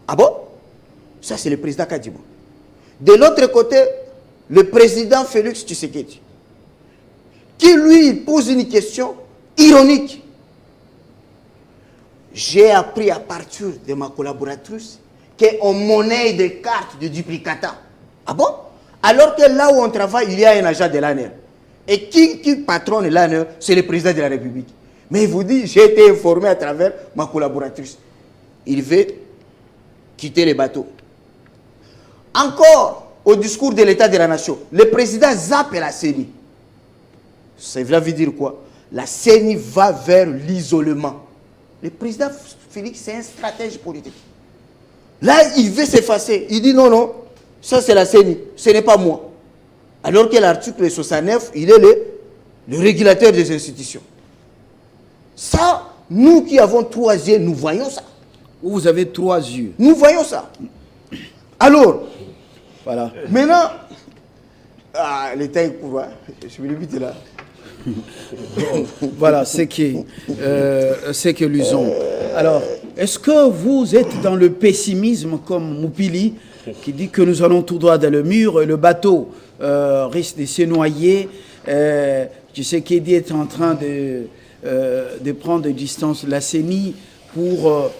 Ah bon? Ça, c'est le président Kadima. De l'autre côté, le président Félix Tshisekedi, qui lui pose une question ironique. J'ai appris à partir de ma collaboratrice qu'on monnaie des cartes de duplicata. Ah bon? Alors que là où on travaille, il y a un agent de l'ANR. Et qui patronne l'ANR, c'est le président de la République. Mais il vous dit, j'ai été informé à travers ma collaboratrice. Il veut quitter les bateaux. Encore, au discours de l'État de la Nation, le président zappe la CENI. Ça veut dire quoi? La CENI va vers l'isolement. Le président Félix, c'est un stratège politique. Là, il veut s'effacer. Il dit non, non, ça c'est la CENI, ce n'est pas moi. Alors que l'article 69, il est le régulateur des institutions. Ça, nous qui avons 3 yeux, nous voyons ça. Vous avez 3 yeux. Nous voyons ça. Alors, voilà. Maintenant, l'État est court, hein? Je me limite là. Voilà, c'est que l'usons. Alors, est-ce que vous êtes dans le pessimisme comme Moupili, qui dit que nous allons tout droit dans le mur, et le bateau risque de se noyer? Tu sais qu'Edi est en train de prendre des distances de la CENI pour...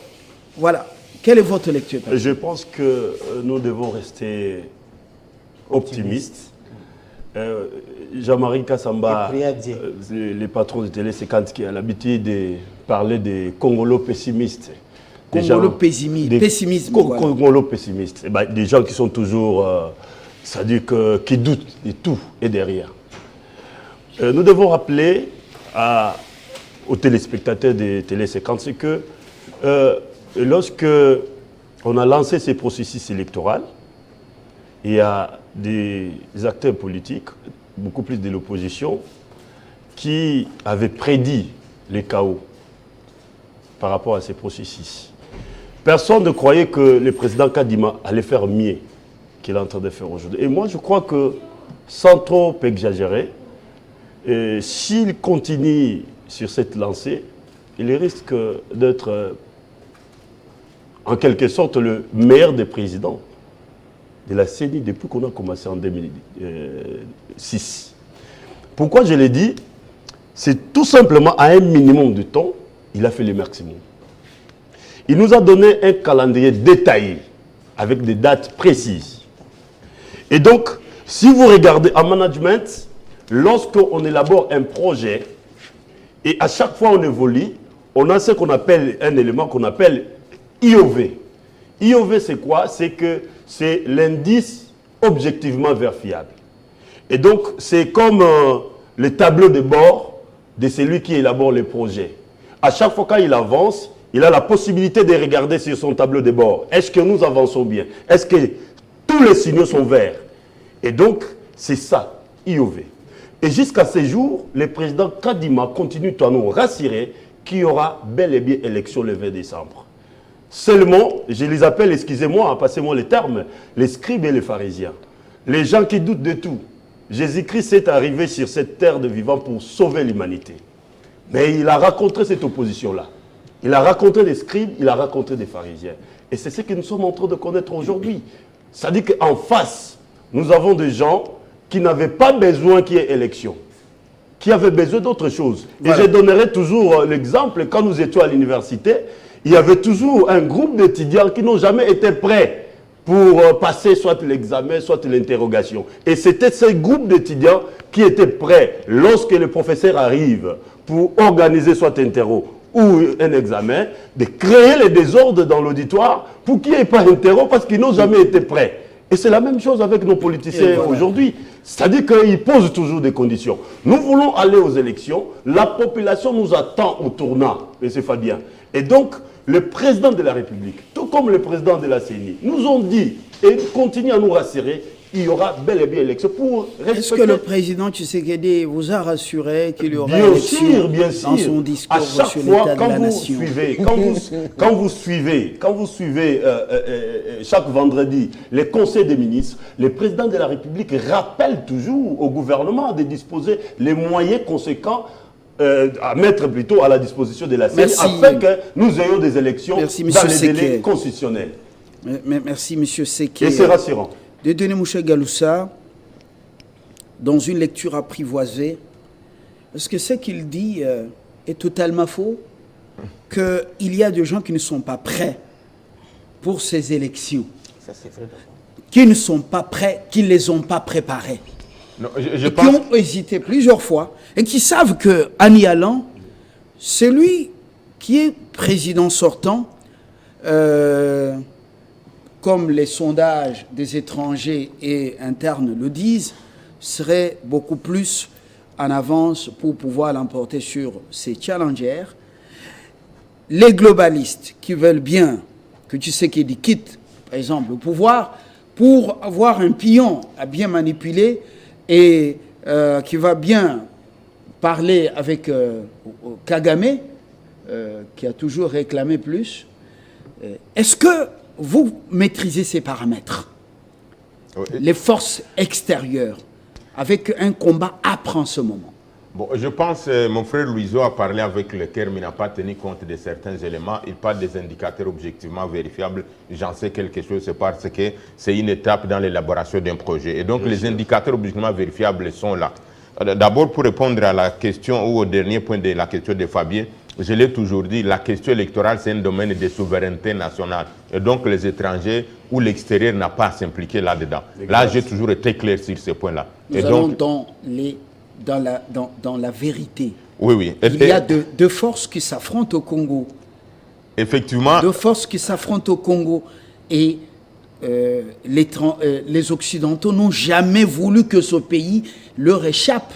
voilà. Quelle est votre lecture? Je pense que nous devons rester optimistes. Jean-Marie Kassamba, le patron de Télé 50, qui a l'habitude de parler des Congolos pessimistes. Congolo pessimisme. Congolo pessimistes. Des gens qui sont toujours, c'est-à-dire qui doutent de tout et de rien. Nous devons rappeler aux téléspectateurs de Télé 50, c'est que lorsque on a lancé ces processus électoraux, il y a des acteurs politiques, beaucoup plus de l'opposition, qui avaient prédit les chaos par rapport à ces processus. Personne ne croyait que le président Kadima allait faire mieux qu'il est en train de faire aujourd'hui. Et moi, je crois que, sans trop exagérer, s'il continue sur cette lancée, il risque d'être en quelque sorte le meilleur des présidents de la CENI depuis qu'on a commencé en 2006. Pourquoi je l'ai dit? C'est tout simplement à un minimum de temps, il a fait le maximum. Il nous a donné un calendrier détaillé, avec des dates précises. Et donc, si vous regardez en management, lorsqu'on élabore un projet, et à chaque fois on évolue, on a ce qu'on appelle un élément qu'on appelle IOV. IOV, c'est quoi? C'est que c'est l'indice objectivement vérifiable. Et donc, c'est comme le tableau de bord de celui qui élabore le projet. À chaque fois qu'il avance, il a la possibilité de regarder sur son tableau de bord. Est-ce que nous avançons bien? Est-ce que tous les signaux sont verts? Et donc, c'est ça, IOV. Et jusqu'à ce jour, le président Kadima continue à nous rassurer qu'il y aura bel et bien élection le 20 décembre. Seulement, je les appelle, excusez-moi, passez-moi les termes, les scribes et les pharisiens. Les gens qui doutent de tout. Jésus-Christ est arrivé sur cette terre de vivants pour sauver l'humanité. Mais il a rencontré cette opposition-là. Il a rencontré des scribes, il a rencontré des pharisiens. Et c'est ce que nous sommes en train de connaître aujourd'hui. C'est-à-dire qu'en face, nous avons des gens qui n'avaient pas besoin qu'il y ait élection, qui avaient besoin d'autre chose. Voilà. Et je donnerai toujours l'exemple, quand nous étions à l'université, il y avait toujours un groupe d'étudiants qui n'ont jamais été prêts pour passer soit l'examen, soit l'interrogation. Et c'était ce groupe d'étudiants qui étaient prêts, lorsque le professeur arrive pour organiser soit interro ou un examen, de créer les désordres dans l'auditoire pour qu'il n'y ait pas d'interro parce qu'ils n'ont jamais été prêts. Et c'est la même chose avec nos politiciens voilà. Aujourd'hui. C'est-à-dire qu'ils posent toujours des conditions. Nous voulons aller aux élections, la population nous attend au tournant, et c'est Fabien. Et donc, le président de la République, tout comme le président de la CENI, nous ont dit, et continuent à nous rassurer, il y aura bel et bien élection pour respecter... Est-ce que le président Tshisekedi vous a rassuré qu'il y aura élection bien sûr. Dans son discours à chaque sur fois, l'état de la nation quand vous suivez chaque vendredi les conseils des ministres, le président de la République rappelle toujours au gouvernement de disposer les moyens conséquents à mettre plutôt à la disposition de la CENI afin que nous ayons des élections dans les délais constitutionnels. Merci, M. Seké. Et c'est rassurant. De Denis Mouché Galoussa, dans une lecture apprivoisée, est-ce que ce qu'il dit est totalement faux? Qu'il y a des gens qui ne sont pas prêts pour ces élections, qui ne sont pas prêts, qui ne les ont pas préparés, non, qui ont hésité plusieurs fois, et qui savent qu'en y allant, celui qui est président sortant, comme les sondages des étrangers et internes le disent, serait beaucoup plus en avance pour pouvoir l'emporter sur ces challengers. Les globalistes qui veulent bien que Tshisekedi quitte, par exemple, le pouvoir pour avoir un pion à bien manipuler et qui va bien parler avec Kagame, qui a toujours réclamé plus. Est-ce que vous maîtrisez ces paramètres? Oui. Les forces extérieures, avec un combat âpre en ce moment. Bon, je pense, mon frère Louiseau a parlé avec le CAIR, mais il n'a pas tenu compte de certains éléments. Il parle des indicateurs objectivement vérifiables. J'en sais quelque chose, c'est parce que c'est une étape dans l'élaboration d'un projet. Et donc, les indicateurs objectivement vérifiables sont là. D'abord, pour répondre à la question ou au dernier point de la question de Fabien, je l'ai toujours dit, la question électorale, c'est un domaine de souveraineté nationale. Et donc, les étrangers ou l'extérieur n'a pas à s'impliquer là-dedans. Là, j'ai toujours été clair sur ce point-là. Nous allons dans la vérité. Oui, oui. Il y a deux forces qui s'affrontent au Congo. Effectivement. Deux forces qui s'affrontent au Congo. Et les Occidentaux n'ont jamais voulu que ce pays leur échappe.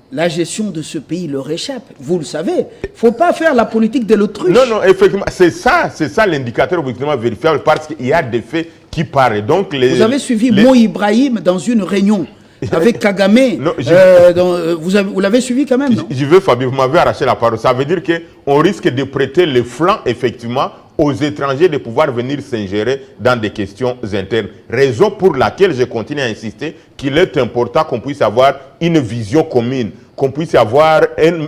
La gestion de ce pays leur échappe. Vous le savez. Il ne faut pas faire la politique de l'autruche. Non, non, effectivement. C'est ça l'indicateur objectivement vérifiable parce qu'il y a des faits qui parlent. Donc, vous avez suivi Mo Ibrahim dans une réunion avec Kagame. Non, vous l'avez suivi quand même, non? Je veux, Fabien, vous m'avez arraché la parole. Ça veut dire qu'on risque de prêter le flanc, effectivement, aux étrangers de pouvoir venir s'ingérer dans des questions internes. Raison pour laquelle je continue à insister qu'il est important qu'on puisse avoir une vision commune, qu'on puisse avoir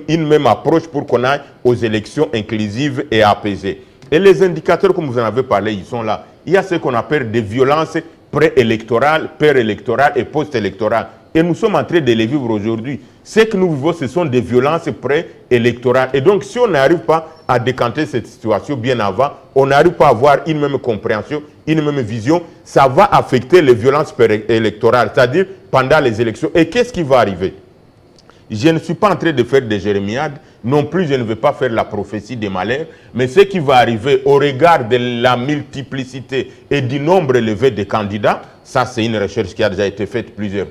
une même approche pour qu'on aille aux élections inclusives et apaisées. Et les indicateurs, comme vous en avez parlé, ils sont là. Il y a ce qu'on appelle des violences pré-électorales, pérélectorales et post-électorales. Et nous sommes en train de les vivre aujourd'hui. Ce que nous vivons, ce sont des violences pré-électorales. Et donc, si on n'arrive pas à décanter cette situation bien avant, on n'arrive pas à avoir une même compréhension, une même vision, ça va affecter les violences électorales, c'est-à-dire pendant les élections. Et qu'est-ce qui va arriver? Je ne suis pas en train de faire des jérémiades, non plus je ne vais pas faire la prophétie des malheurs, mais ce qui va arriver au regard de la multiplicité et du nombre élevé de candidats, ça c'est une recherche qui a déjà été faite plusieurs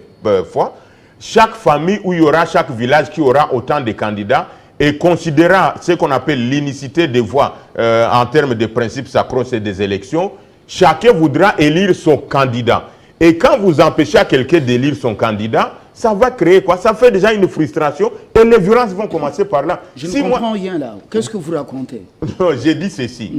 fois, chaque famille où il y aura, chaque village qui aura autant de candidats, et considérant ce qu'on appelle l'unicité des voix en termes de principes sacros et des élections, chacun voudra élire son candidat. Et quand vous empêchez à quelqu'un d'élire son candidat, ça va créer quoi? Ça fait déjà une frustration et les violences vont commencer par là. Je ne comprends rien là. Qu'est-ce que vous racontez? Non, j'ai dit ceci.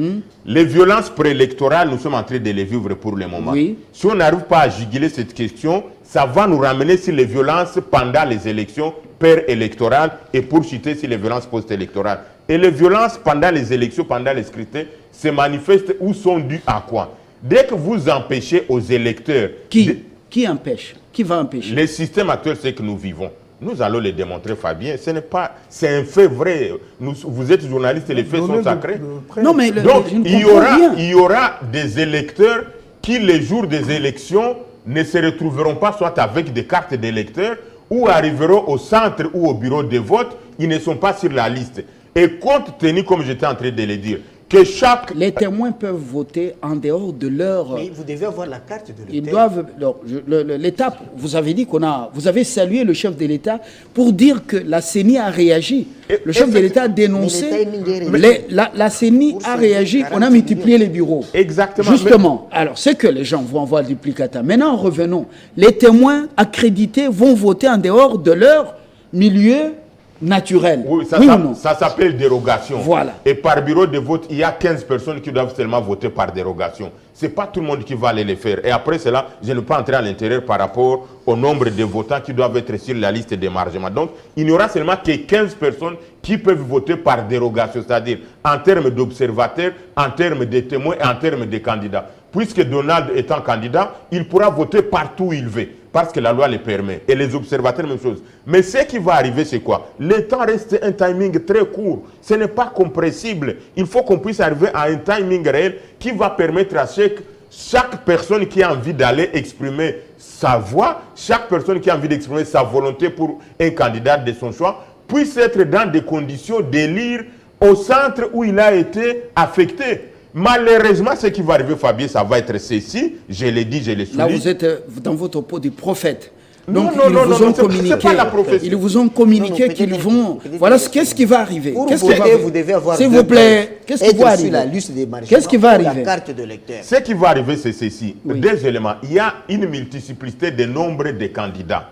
Les violences préélectorales, nous sommes en train de les vivre pour le moment. Oui. Si on n'arrive pas à juguler cette question, ça va nous ramener sur les violences pendant les élections pérélectorales et pour chuter sur les violences post-électorales. Et les violences pendant les élections, pendant les scrutins, se manifestent ou sont dues à quoi? Dès que vous empêchez aux électeurs... Qui? Qui empêche? Qui va empêcher? Le système actuel, c'est que nous vivons. Nous allons le démontrer, Fabien. Ce n'est pas, c'est un fait vrai. Vous êtes journaliste et les faits sont sacrés. Non, mais donc, je ne comprends rien. il y aura des électeurs qui, les jours des élections, ne se retrouveront pas soit avec des cartes d'électeurs ou arriveront au centre ou au bureau de vote, ils ne sont pas sur la liste. Et compte tenu, comme j'étais en train de le dire, que chaque... Les témoins peuvent voter en dehors de leur... Mais vous devez avoir la carte de l'électeur. Ils doivent... L'État, vous avez dit vous avez salué le chef de l'État pour dire que la CENI a réagi. Le chef de l'État a dénoncé... La CENI a réagi, on a multiplié les bureaux. Exactement. Justement. Alors, c'est que les gens vont avoir le duplicata. Maintenant, revenons. Les témoins accrédités vont voter en dehors de leur milieu naturel. Oui, ça s'appelle dérogation. Voilà. Et par bureau de vote, il y a 15 personnes qui doivent seulement voter par dérogation. Ce n'est pas tout le monde qui va aller le faire. Et après cela, je ne peux pas entrer à l'intérieur par rapport au nombre de votants qui doivent être sur la liste d'émargement. Donc, il n'y aura seulement que 15 personnes qui peuvent voter par dérogation, c'est-à-dire en termes d'observateurs, en termes de témoins et en termes de candidats. Puisque Donald étant candidat, il pourra voter partout où il veut, parce que la loi le permet. Et les observateurs, même chose. Mais ce qui va arriver, c'est quoi? Le temps reste un timing très court. Ce n'est pas compressible. Il faut qu'on puisse arriver à un timing réel qui va permettre à chaque personne qui a envie d'aller exprimer sa voix, chaque personne qui a envie d'exprimer sa volonté pour un candidat de son choix, puisse être dans des conditions d'élire au centre où il a été affecté. Malheureusement, ce qui va arriver, Fabien, ça va être ceci. Je l'ai dit, je l'ai souligné. Là, vous êtes dans votre peau du prophète. Donc, ils vous ont communiqué. Ils vous ont communiqué qu'ils vont. Voilà qu'est-ce qui va arriver. Qu'est-ce qui va arriver? Vous devez avoir. S'il vous plaît, qu'est-ce qui va arriver? Qu'est-ce qui va arriver? La carte de lecteur. Ce qui va arriver, c'est ceci. Oui. Deux éléments. Il y a une multiplicité de nombres de candidats.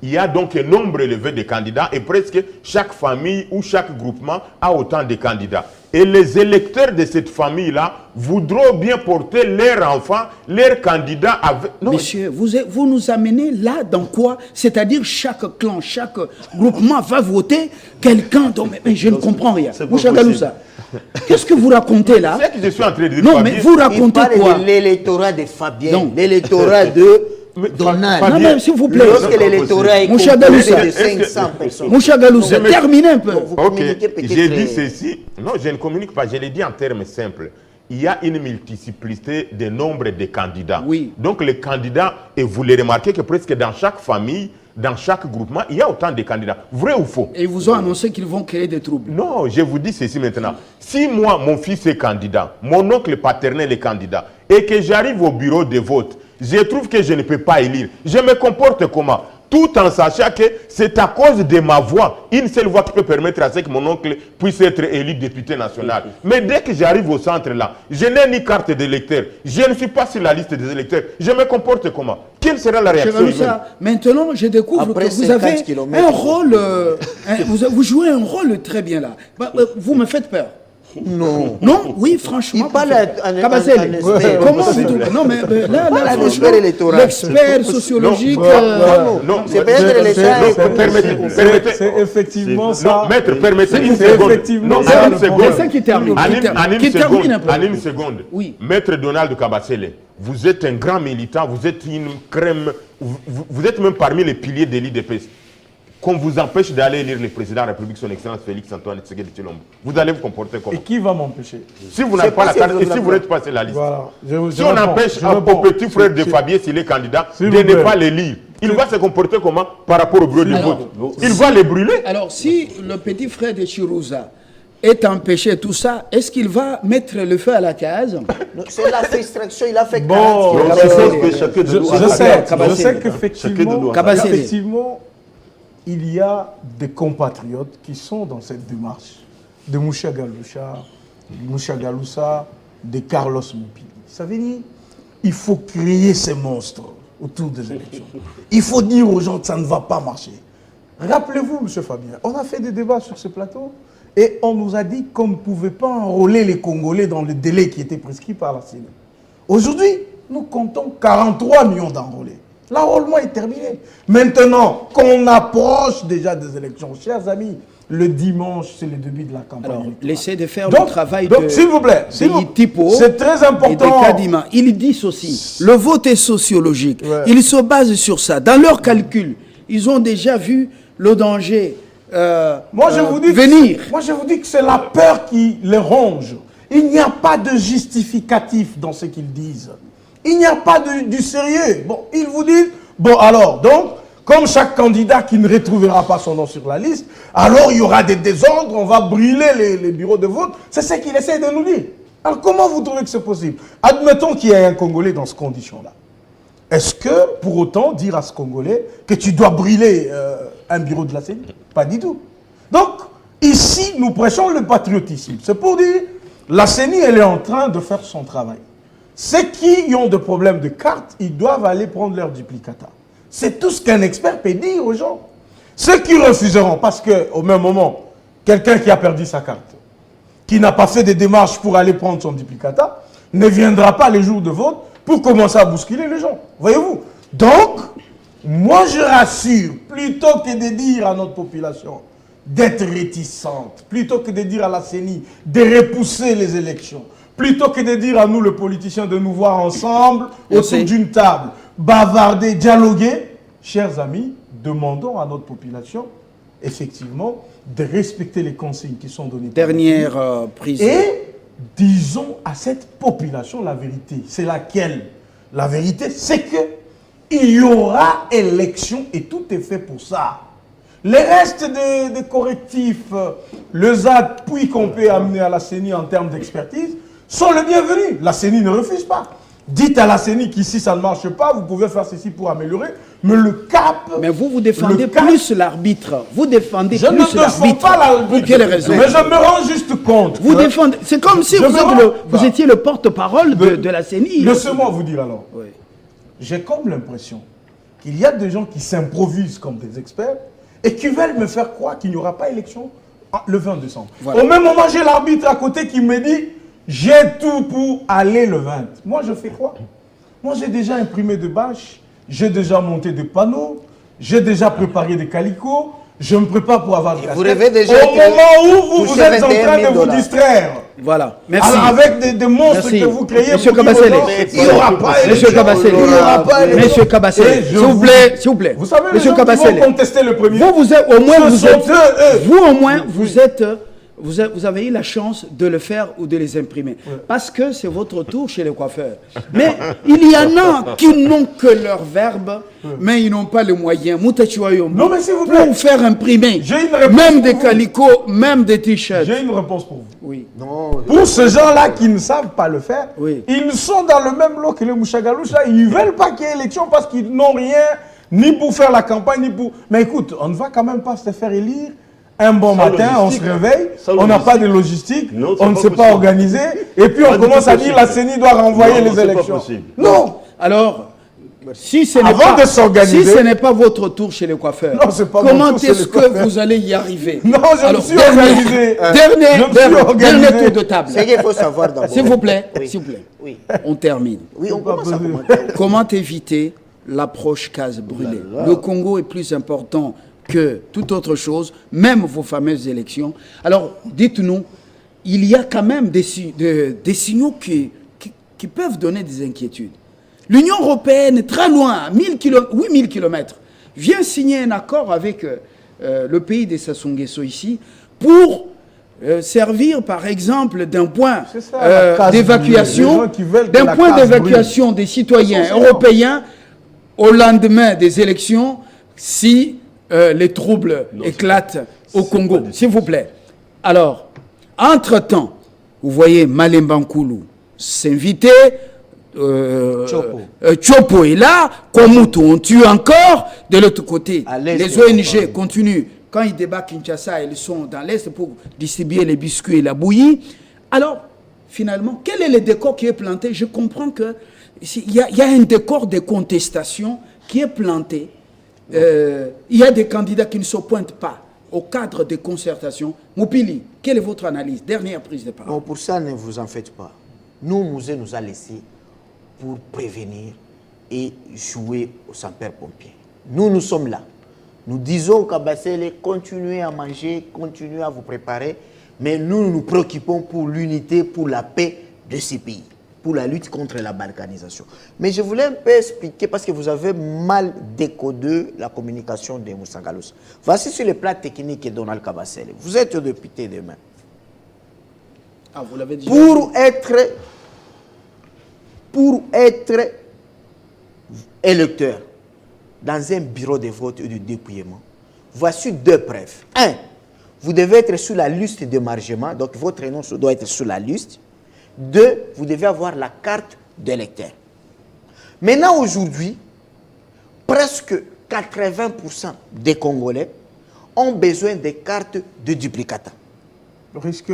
Il y a donc un nombre élevé de candidats et presque chaque famille ou chaque groupement a autant de candidats. Et les électeurs de cette famille-là voudront bien porter leurs enfants, leurs candidats avec... Non, monsieur, vous nous amenez là dans quoi? C'est-à-dire chaque clan, chaque groupement va voter quelqu'un dont... Mais je ne comprends rien. Moucha Galoussa, qu'est-ce que vous racontez là? C'est ce que je suis en train de dire. Non, mais vous racontez quoi? L'électorat de Fabien, l'électorat de... Donald. Non, mais s'il vous plaît. Lorsque l'électorat est Moucha Galoussa, de 500 personnes. Moucha Galoussa, terminez un peu. Ok, j'ai dit ceci. Non, je ne communique pas, je l'ai dit en termes simples. Il y a une multiplicité de nombres de candidats. Oui. Donc les candidats, et vous les remarquez que presque dans chaque famille, dans chaque groupement, il y a autant de candidats. Vrai ou faux? Et ils vous ont annoncé qu'ils vont créer des troubles. Non, je vous dis ceci maintenant. Si moi, mon fils est candidat, mon oncle paternel est candidat, et que j'arrive au bureau de vote, je trouve que je ne peux pas élire. Je me comporte comment? Tout en sachant que c'est à cause de ma voix, une seule voix qui peut permettre à ce que mon oncle puisse être élu député national. Mais dès que j'arrive au centre là, je n'ai ni carte d'électeur, je ne suis pas sur la liste des électeurs, je me comporte comment? Quelle sera la réaction? Maintenant, je découvre que vous avez un rôle, vous jouez un rôle très bien là. Vous me faites peur. Non. Non, oui, franchement. Il parle Kabasele. Comment vous... Non, mais là, l'expert sociologique... Non, c'est peut-être l'État... C'est effectivement ça. Non, maître, permettez une seconde. Effectivement, c'est ça qui termine. En une seconde. Oui. Maître Donald Kabasele, vous êtes un grand militant, vous êtes une crème, vous êtes même parmi les piliers de l'IDPS. Qu'on vous empêche d'aller élire le président de la République, son Excellence Félix Antoine Tshisekedi Tshilombo. Vous allez vous comporter comment? Et qui va m'empêcher? Si vous n'avez pas la carte et si vous n'êtes pas sur la liste. Voilà. Si on empêche au petit frère de Fabien, s'il est candidat, de ne pas l'élire, il va se comporter comment par rapport au bureau de vote? Il va les brûler. Alors, si le petit frère de Chirouza est empêché tout ça, est-ce qu'il va mettre le feu à la case? C'est la frustration, il a fait bon, je sais qu'effectivement, il y a des compatriotes qui sont dans cette démarche de Moucha Galoussa, de Carlos Moupili. Ça veut dire il faut créer ces monstres autour des élections. Il faut dire aux gens que ça ne va pas marcher. Rappelez-vous, M. Fabien, on a fait des débats sur ce plateau et on nous a dit qu'on ne pouvait pas enrôler les Congolais dans le délai qui était prescrit par la CENI. Aujourd'hui, nous comptons 43 millions d'enrôlés. L'enrôlement est terminé. Maintenant, qu'on approche déjà des élections, chers amis, le dimanche, c'est le début de la campagne. Alors, laissez de faire Donc, le travail donc, de s'il vous plaît, Tipo c'est très important. et de Kadima. Ils disent aussi, le vote est sociologique. Ouais. Ils se basent sur ça. Dans leurs calculs, ils ont déjà vu le danger Moi, je vous dis venir. Moi, je vous dis que c'est la peur qui les ronge. Il n'y a pas de justificatif dans ce qu'ils disent. Il n'y a pas du sérieux. Bon, ils vous disent, bon alors, donc, comme chaque candidat qui ne retrouvera pas son nom sur la liste, alors il y aura des désordres, on va brûler les bureaux de vote. C'est ce qu'il essaie de nous dire. Alors comment vous trouvez que c'est possible? Admettons qu'il y ait un Congolais dans ces conditions-là. Est-ce que, pour autant, dire à ce Congolais que tu dois brûler un bureau de la CENI? Pas du tout. Donc, ici, nous prêchons le patriotisme. C'est pour dire, la CENI, elle est en train de faire son travail. Ceux qui ont des problèmes de carte, ils doivent aller prendre leur duplicata. C'est tout ce qu'un expert peut dire aux gens. Ceux qui refuseront, parce qu'au même moment, quelqu'un qui a perdu sa carte, qui n'a pas fait de démarches pour aller prendre son duplicata, ne viendra pas les jours de vote pour commencer à bousculer les gens. Voyez-vous? Donc, moi je rassure, plutôt que de dire à notre population d'être réticente, plutôt que de dire à la CENI de repousser les élections, plutôt que de dire à nous, les politiciens, de nous voir ensemble autour d'une table, bavarder, dialoguer, chers amis, demandons à notre population, effectivement, de respecter les consignes qui sont données. Dernière prise. Et disons à cette population la vérité. C'est laquelle? La vérité, c'est que il y aura élection et tout est fait pour ça. Les restes des correctifs, les appuis qu'on peut amener à la CENI en termes d'expertise, sont les bienvenus. La CENI ne refuse pas. Dites à la CENI qu'ici ça ne marche pas, vous pouvez faire ceci pour améliorer, mais le cap... Mais vous défendez plus l'arbitre. Vous défendez je plus ne défends pas l'arbitre. Pour quelle raison? Mais je me rends juste compte. Vous défendez... C'est comme si vous étiez le porte-parole de la CENI. Laissez-moi vous dire alors. Oui. J'ai comme l'impression qu'il y a des gens qui s'improvisent comme des experts et qui veulent me faire croire qu'il n'y aura pas élection le 20 décembre. Voilà. Au même moment, j'ai l'arbitre à côté qui me dit j'ai tout pour aller le 20. Moi, je fais quoi? Moi, j'ai déjà imprimé des bâches, j'ai déjà monté des panneaux, j'ai déjà préparé des calicots, je me prépare pour avoir des Vous casquettes. rêvez déjà au moment où vous êtes en train de vous distraire. Voilà. Merci. Alors, avec des monstres Merci. que vous créez, Monsieur pour dire aux Kabasele. gens, il n'y aura pas Monsieur élection, Kabasele. il n'y aura pas élection. Monsieur Kabasele. Et je S'il vous plaît, s'il vous plaît. Vous savez, les Monsieur gens qui Kabasele. vont contester le premier. Vous êtes, au moins, Ce sont eux. vous au moins, vous avez eu la chance de le faire ou de les imprimer. Parce que c'est votre tour chez les coiffeurs. Mais il y en a qui n'ont que leur verbe, mais ils n'ont pas les moyens. Non, mais s'il vous plaît. Pour faire imprimer, J'ai une réponse même pour des vous. calicots, même des t-shirts. J'ai une réponse pour vous. Oui. Non, Pour ces gens-là qui ne savent pas le faire, Oui. ils sont dans le même lot que les Mouchagaloucha. Ils ne veulent pas qu'il y ait élection parce qu'ils n'ont rien, ni pour faire la campagne, ni pour... Mais écoute, on ne va quand même pas se faire élire. Un bon Sans matin, on se logistique. réveille, Sans on n'a logistique. pas de logistique, Non, c'est on ne pas s'est pas possible. organisé, et puis on Pas du commence tout à dire la possible. CENI doit renvoyer Non, les c'est pas élections. possible. Non, Alors, si ce n'est Avant pas, de s'organiser- si ce n'est pas votre tour chez les coiffeurs, Non, c'est pas mon comment tour chez est-ce les que coiffeurs. vous allez y arriver? non, je me suis organisé. Dernier tour de table. c'est qu'il faut savoir d'abord. S'il vous plaît, Oui. s'il vous plaît. Oui, On termine. oui, on commence à besoin. commenter. Comment éviter l'approche case brûlée? Le Congo est plus important que toute autre chose, même vos fameuses élections. Alors, dites-nous, il y a quand même des signaux qui peuvent donner des inquiétudes. L'Union européenne, très loin, à 8000 km, vient signer un accord avec le pays des Sassou Nguesso ici pour servir, par exemple, d'un point C'est ça, la case d'évacuation, brûlée. Les gens qui veulent que d'un la point case d'évacuation des citoyens C'est ça. européens au lendemain des élections si les troubles éclatent au Congo, s'il vous plaît. Alors, entre-temps, vous voyez Malemba Nkulu s'inviter, Chopo est là, Komutu on tue encore, de l'autre côté, À l'est, les on ONG continuent. Quand ils débarquent à Kinshasa, ils sont dans l'Est pour distribuer les biscuits et la bouillie. Alors, finalement, quel est le décor qui est planté? Je comprends qu'il y a un décor de contestation qui est planté. Il y a des candidats qui ne se pointent pas au cadre de concertation. Moupili, quelle est votre analyse? Dernière prise de parole. Non, pour ça, ne vous en faites pas. Nous, Mouzé nous a laissé pour prévenir et jouer aux sapeurs-pompiers. Nous sommes là. Nous disons qu'à Bassele, continuez à manger, continuez à vous préparer, mais nous nous préoccupons pour l'unité, pour la paix de ces pays, pour la lutte contre la balkanisation. Mais je voulais un peu expliquer, parce que vous avez mal décodé la communication de Moussa Galous. Voici sur le plan technique de Donald Kabasele. Vous êtes député demain. Ah, vous l'avez dit. Pour être électeur dans un bureau de vote et de dépouillement, voici deux preuves. Un, vous devez être sur la liste d'émargement, donc votre nom doit être sur la liste. Deux, vous devez avoir la carte d'électeur. Maintenant, aujourd'hui, presque 80% des Congolais ont besoin des cartes de duplicata. Le risque,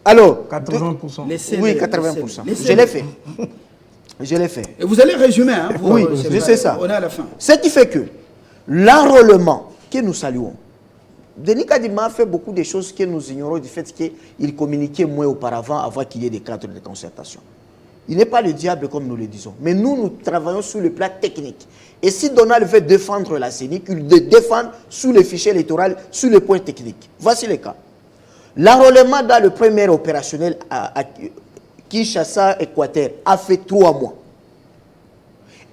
Alors, 80%. oui, 80%. Je l'ai fait. Je l'ai fait. Et vous allez résumer, hein? Oui, je sais ça. On est à la fin. Ce qui fait que l'enrôlement que nous saluons, Denis Kadima a fait beaucoup de choses que nous ignorons du fait qu'il communiquait moins auparavant avant qu'il y ait des cadres de concertation. Il n'est pas le diable comme nous le disons. Mais nous travaillons sur le plan technique. Et si Donald veut défendre la CENI, il le défend sous le fichier électoral, sous le point technique. Voici le cas. L'enrôlement dans le premier opérationnel à Kinshasa, Équateur, a fait 3 mois.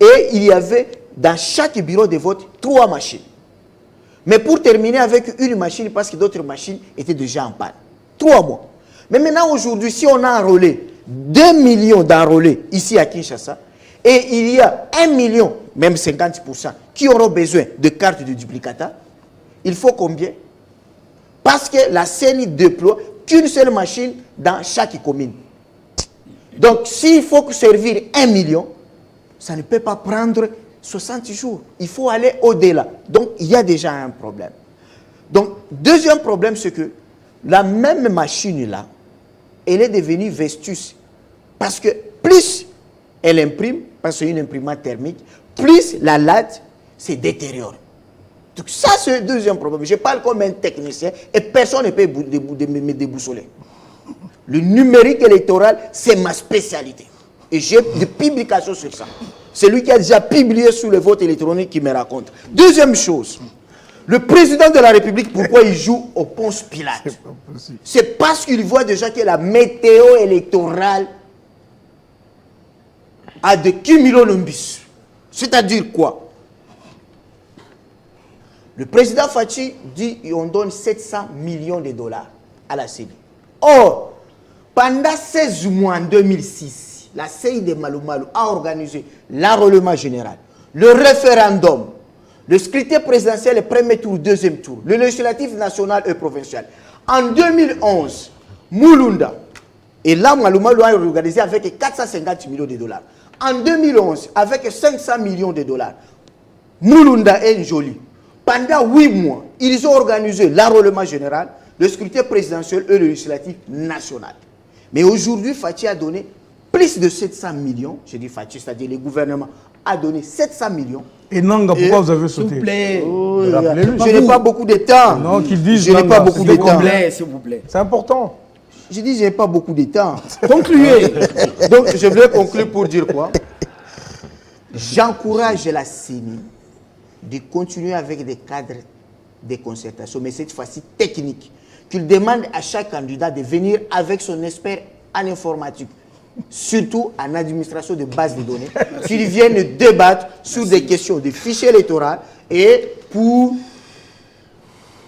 Et il y avait dans chaque bureau de vote 3 machines. Mais pour terminer avec une machine, parce que d'autres machines étaient déjà en panne. 3 mois. Mais maintenant, aujourd'hui, si on a enrôlé 2 millions d'enrôlés ici à Kinshasa, et il y a 1 million, même 50%, qui auront besoin de cartes de duplicata, il faut combien? Parce que la CENI déploie qu'une seule machine dans chaque commune. Donc, s'il faut servir 1 million, ça ne peut pas prendre 60 jours. Il faut aller au-delà. Donc, il y a déjà un problème. Donc, deuxième problème, c'est que la même machine-là, elle est devenue Vestus. Parce que plus elle imprime, parce que c'est une imprimante thermique, plus la latte se détériore. Donc, ça, c'est le deuxième problème. Je parle comme un technicien et personne ne peut me déboussoler. Le numérique électoral, c'est ma spécialité. Et j'ai des publications sur ça. C'est lui qui a déjà publié sur le vote électronique qui me raconte. Deuxième chose, le président de la République, pourquoi il joue au Ponce Pilate? C'est parce qu'il voit déjà que la météo électorale a de cumulonimbus. C'est-à-dire quoi? Le président Fachi dit qu'on donne 700 millions de dollars à la CENI. Or, pendant 16 mois en 2006, la CEI de Malou Malou a organisé l'enrôlement général, le référendum, le scrutin présidentiel, le premier tour, deuxième tour, le législatif national et provincial. En 2011, Mulunda, et là, Malou Malou a organisé avec 450 millions de dollars. En 2011, avec 500 millions de dollars, Mulunda et Njoli, pendant 8 mois, ils ont organisé l'enrôlement général, le scrutin présidentiel et le législatif national. Mais aujourd'hui, Fachi a donné plus de 700 millions. Je dis Fachi, c'est-à-dire le gouvernement a donné 700 millions. Et Nanga, pourquoi vous avez S'il sauté? vous plaît. Je n'ai pas beaucoup de temps. Non, qu'ils disent je n'ai Nanga, pas beaucoup de temps. S'il vous plaît. C'est important. Je dis, je n'ai pas beaucoup de temps. Concluez. Donc, je voulais conclure pour dire quoi? J'encourage la CENI de continuer avec des cadres de concertation, mais cette fois-ci technique. Qu'il demande à chaque candidat de venir avec son expert en informatique, surtout en administration de base de données, qu'ils viennent débattre sur des questions de fichiers électoraux et pour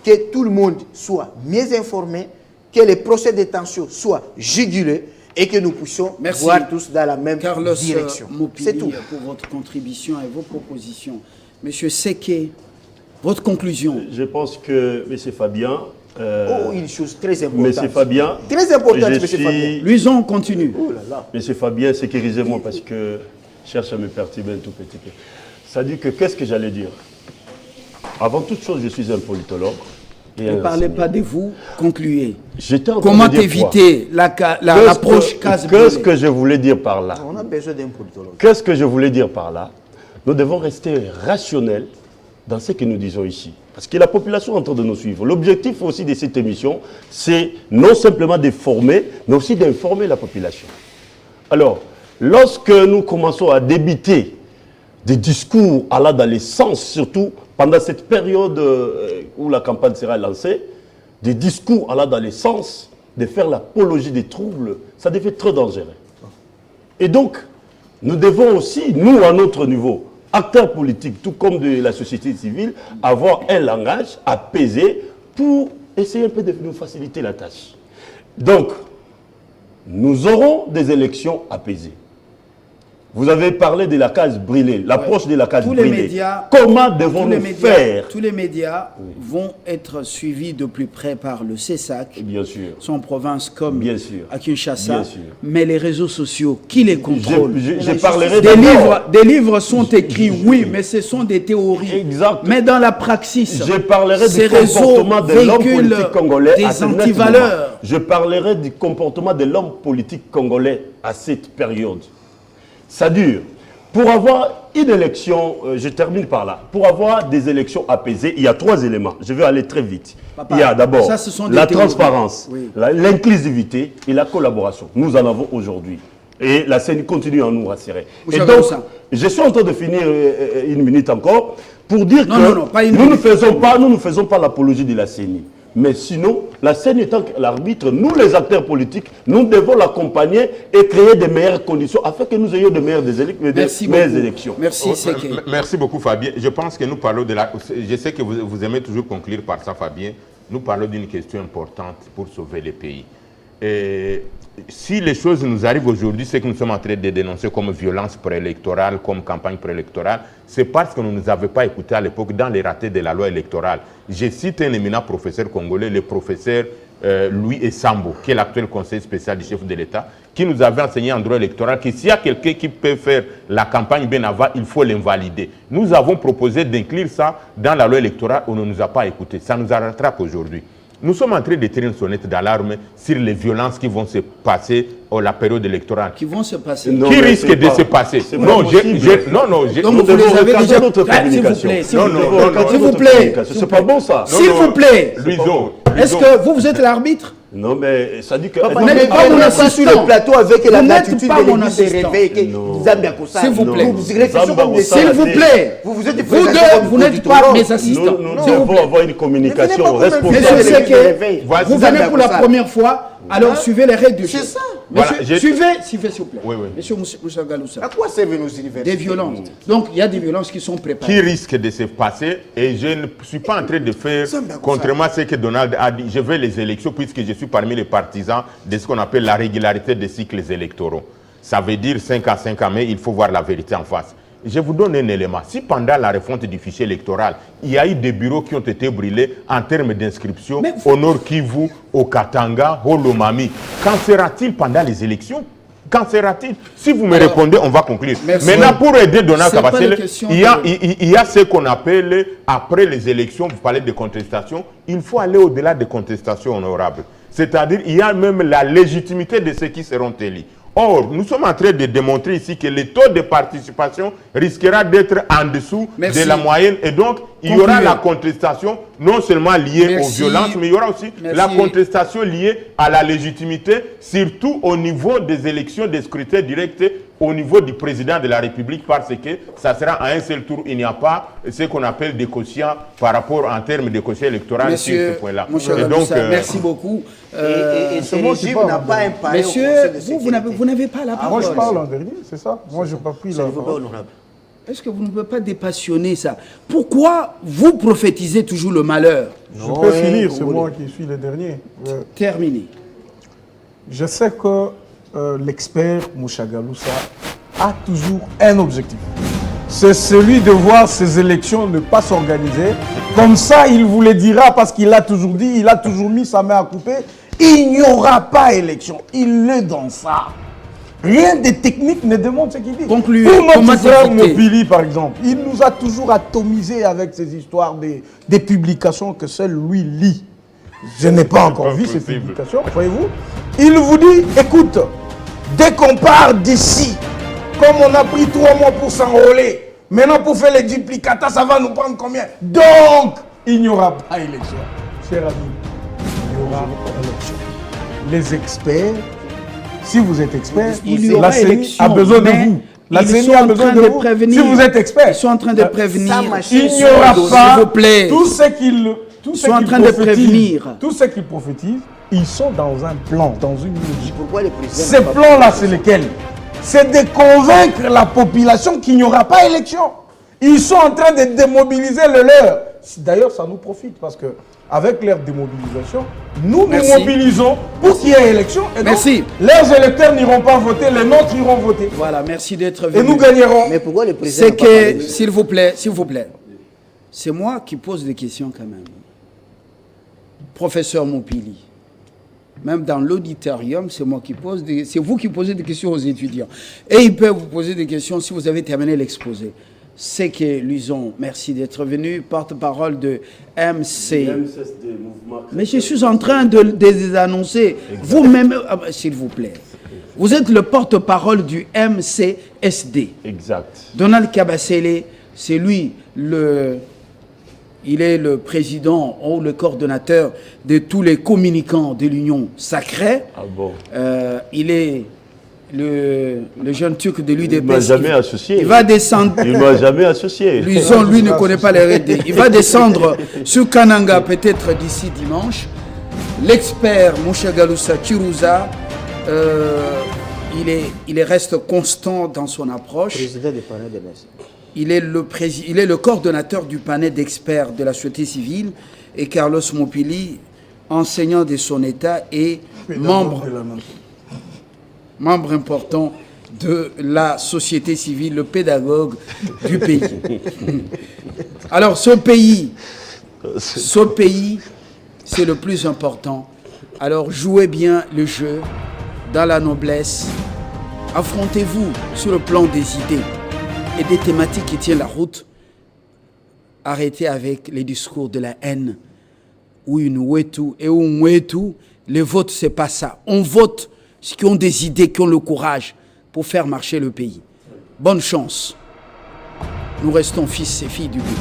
que tout le monde soit mieux informé, que les procès de détention soient jugulés et que nous puissions voir tous dans la même Carlos direction. Mopili, C'est tout. pour votre contribution et vos propositions. Monsieur Seke, votre conclusion. Je pense que M. Fabien... une chose très importante. M. Fabien... Très importante, M. Fabien. Luison, continue. Oh là là. M. Fabien, sécurisez-moi parce que je cherche à me perturber un tout petit peu. Ça dit que qu'est-ce que j'allais dire? Avant toute chose, je suis un politologue. Ne parlez pas de vous, concluez. Comment éviter l'approche casse-bonnet? Qu'est-ce que je voulais dire par là? On a besoin d'un politologue. Qu'est-ce que je voulais dire par là? Nous devons rester rationnels dans ce que nous disons ici. Parce que la population est en train de nous suivre. L'objectif aussi de cette émission, c'est non simplement de former, mais aussi d'informer la population. Alors, lorsque nous commençons à débiter des discours allant dans les sens, surtout pendant cette période où la campagne sera lancée, des discours allant dans les sens de faire l'apologie des troubles, ça devient très dangereux. Et donc, nous devons aussi, nous, à notre niveau, acteurs politiques, tout comme de la société civile, avoir un langage apaisé pour essayer un peu de nous faciliter la tâche. Donc, nous aurons des élections apaisées. Vous avez parlé de la case brûlée, l'approche de la case brûlée. Comment devons-nous faire? Tous les médias vont être suivis de plus près par le CESAC, bien sûr, son province comme bien sûr, à Kinshasa, bien sûr. Mais les réseaux sociaux, qui les contrôlent? Je parlerai des livres sont écrits, oui, mais ce sont des théories. Exact. Mais dans la praxis, je parlerai ces du comportement de l'homme politique congolais des à ce antivaleurs. Je parlerai du comportement de l'homme politique congolais à cette période. Ça dure. Pour avoir une élection, je termine par là, pour avoir des élections apaisées, il y a 3 éléments. Je vais aller très vite. Papa, il y a d'abord la transparence, oui, l'inclusivité et la collaboration. Nous en avons aujourd'hui. Et la CENI continue à nous rassurer. Et donc, je suis en train de finir une minute encore pour dire que nous ne faisons pas l'apologie de la CENI. Mais sinon, la CENI étant l'arbitre, nous les acteurs politiques, nous devons l'accompagner et créer de meilleures conditions afin que nous ayons de meilleures élections. Merci, Seke. Merci beaucoup, Fabien. Je pense que nous parlons de la... Je sais que vous aimez toujours conclure par ça, Fabien. Nous parlons d'une question importante pour sauver les pays. Et si les choses nous arrivent aujourd'hui, ce que nous sommes en train de dénoncer comme violence préélectorale, comme campagne préélectorale, c'est parce que nous ne nous avions pas écoutés à l'époque dans les ratés de la loi électorale. Je cite un éminent professeur congolais, le professeur Louis Essambo, qui est l'actuel conseiller spécial du chef de l'État, qui nous avait enseigné en droit électoral que s'il y a quelqu'un qui peut faire la campagne bien avant, il faut l'invalider. Nous avons proposé d'inclure ça dans la loi électorale, on ne nous a pas écoutés. Ça nous rattrape aujourd'hui. Nous sommes en train de tirer une sonnette d'alarme sur les violences qui vont se passer à la période électorale. Qui vont se passer. Non, qui risquent de se passer. Non, Donc vous les avez déjà... S'il vous plaît, s'il vous plaît. C'est pas bon ça. S'il vous plaît. Luizo. Est-ce que vous êtes l'arbitre? Non, mais ça dit que... Vous n'êtes pas mon assistant sur le plateau avec la gratitude pas mon assistant. S'il vous plaît. S'il vous plaît. Vous n'êtes pas mes assistants. Nous devons avoir une communication responsable. Monsieur Seke, vous venez pour la première fois, alors suivez les règles du jeu. C'est ça. Suivez, s'il vous plaît. Oui, oui. Monsieur Moussa Galoussa. À quoi servent nos universités? Des violences. Donc, il y a des violences qui sont préparées. Qui risquent de se passer, et je ne suis pas en train de faire, contrairement à ce que Donald a dit, je veux les élections puisque je suis parmi les partisans de ce qu'on appelle la régularité des cycles électoraux. Ça veut dire 5 à 5 ans, mais il faut voir la vérité en face. Je vous donne un élément. Si pendant la refonte du fichier électoral, il y a eu des bureaux qui ont été brûlés en termes d'inscription au Nord Kivu, au Katanga, au Lomami, qu'en sera-t-il pendant les élections? Qu'en sera-t-il? Si vous me répondez, on va conclure. Maintenant, pour aider Donald Kabasele, il y a ce qu'on appelle, après les élections, vous parlez de contestation, il faut aller au-delà des contestations honorables. C'est-à-dire, il y a même la légitimité de ceux qui seront élus. Or, nous sommes en train de démontrer ici que le taux de participation risquera d'être en dessous de la moyenne. Et donc, il y aura la contestation non seulement liée aux violences, mais il y aura aussi la contestation liée à la légitimité, surtout au niveau des élections, des scrutins directs, au niveau du président de la République, parce que ça sera à un seul tour. Il n'y a pas ce qu'on appelle des quotients par rapport en termes de quotient électoral sur ce point-là. Merci beaucoup. Et ce régime n'a pas un pareil. Monsieur, vous n'avez pas la parole. Moi, je parle en dernier, c'est ça. Moi, je n'ai pas pris la parole. Est-ce que vous ne pouvez pas dépassionner ça? Pourquoi vous prophétisez toujours le malheur? Je peux finir, c'est moi qui suis le dernier. Terminé. Je sais que l'expert Moussa Galoussa a toujours un objectif. C'est celui de voir ces élections ne pas s'organiser. Comme ça, il vous le dira parce qu'il a toujours dit, il a toujours mis sa main à couper. Il n'y aura pas élection. Il est dans ça. Rien de technique ne démontre ce qu'il dit. Concluez. Pour notre frère Mopili, par exemple, il nous a toujours atomisé avec ces histoires des publications que seul lui lit. Je n'ai pas encore vu ces publications, voyez-vous. Il vous dit, écoute, dès qu'on part d'ici, comme on a pris 3 mois pour s'enrôler, maintenant pour faire les duplicata, ça va nous prendre combien? Donc, il n'y aura pas élection. Cher ami, il n'y aura pas élection. Les experts, si vous êtes expert, il y aura la CENI élection, a besoin de vous. La Ils CENI sont a en besoin train de de vous. prévenir. Si vous êtes expert. Ils sont en train de prévenir. Ça, machine, Il n'y aura S'il pas vous plaît. tout ce qu'ils train de prévenir. Tout ce qu'ils prophétisent, ils sont dans un plan, dans une logique. Pourquoi le président Ces plans-là, c'est lesquels? C'est de convaincre la population qu'il n'y aura pas élection. Ils sont en train de démobiliser le leur. D'ailleurs, ça nous profite parce que avec leur démobilisation, nous Merci. nous mobilisons pour qu'il y ait élection. Et Merci. donc, leurs électeurs n'iront pas voter, les nôtres iront voter. Voilà, merci d'être Et venu. nous gagnerons. Mais pourquoi le président C'est n'a pas parlé que, de ça? s'il vous plaît, c'est moi qui pose des questions quand même. Professeur Mopili, même dans l'auditorium, c'est moi qui pose c'est vous qui posez des questions aux étudiants. Et ils peuvent vous poser des questions si vous avez terminé l'exposé. C'est que Luison, merci d'être venu, porte-parole de MC. Mais je suis en train de les annoncer. Vous-même, s'il vous plaît. Vous êtes le porte-parole du MCSD. Exact. Donald Kabasele, c'est lui, il est le président ou le coordonnateur de tous les communicants de l'Union sacrée. Ah bon? Il est le jeune turc de l'UDP. Il ne m'a jamais associé. Il va descendre. Il ne m'a jamais associé. Luison, lui, ne connaît pas les RD. Il va descendre sur Kananga peut-être d'ici dimanche. L'expert Moshe Galoussa Chirouza, il reste constant dans son approche. Président du panel des nations. Il est le coordonnateur du panel d'experts de la société civile et Carlos Mopili, enseignant de son État et membre important de la société civile, le pédagogue du pays. Alors ce pays, c'est le plus important. Alors jouez bien le jeu dans la noblesse. Affrontez-vous sur le plan des idées et des thématiques qui tiennent la route. Arrêtez avec les discours de la haine. Oui, nous tout et tout. Le vote, c'est pas ça. On vote ceux qui ont des idées, qui ont le courage pour faire marcher le pays. Bonne chance. Nous restons fils et filles du pays.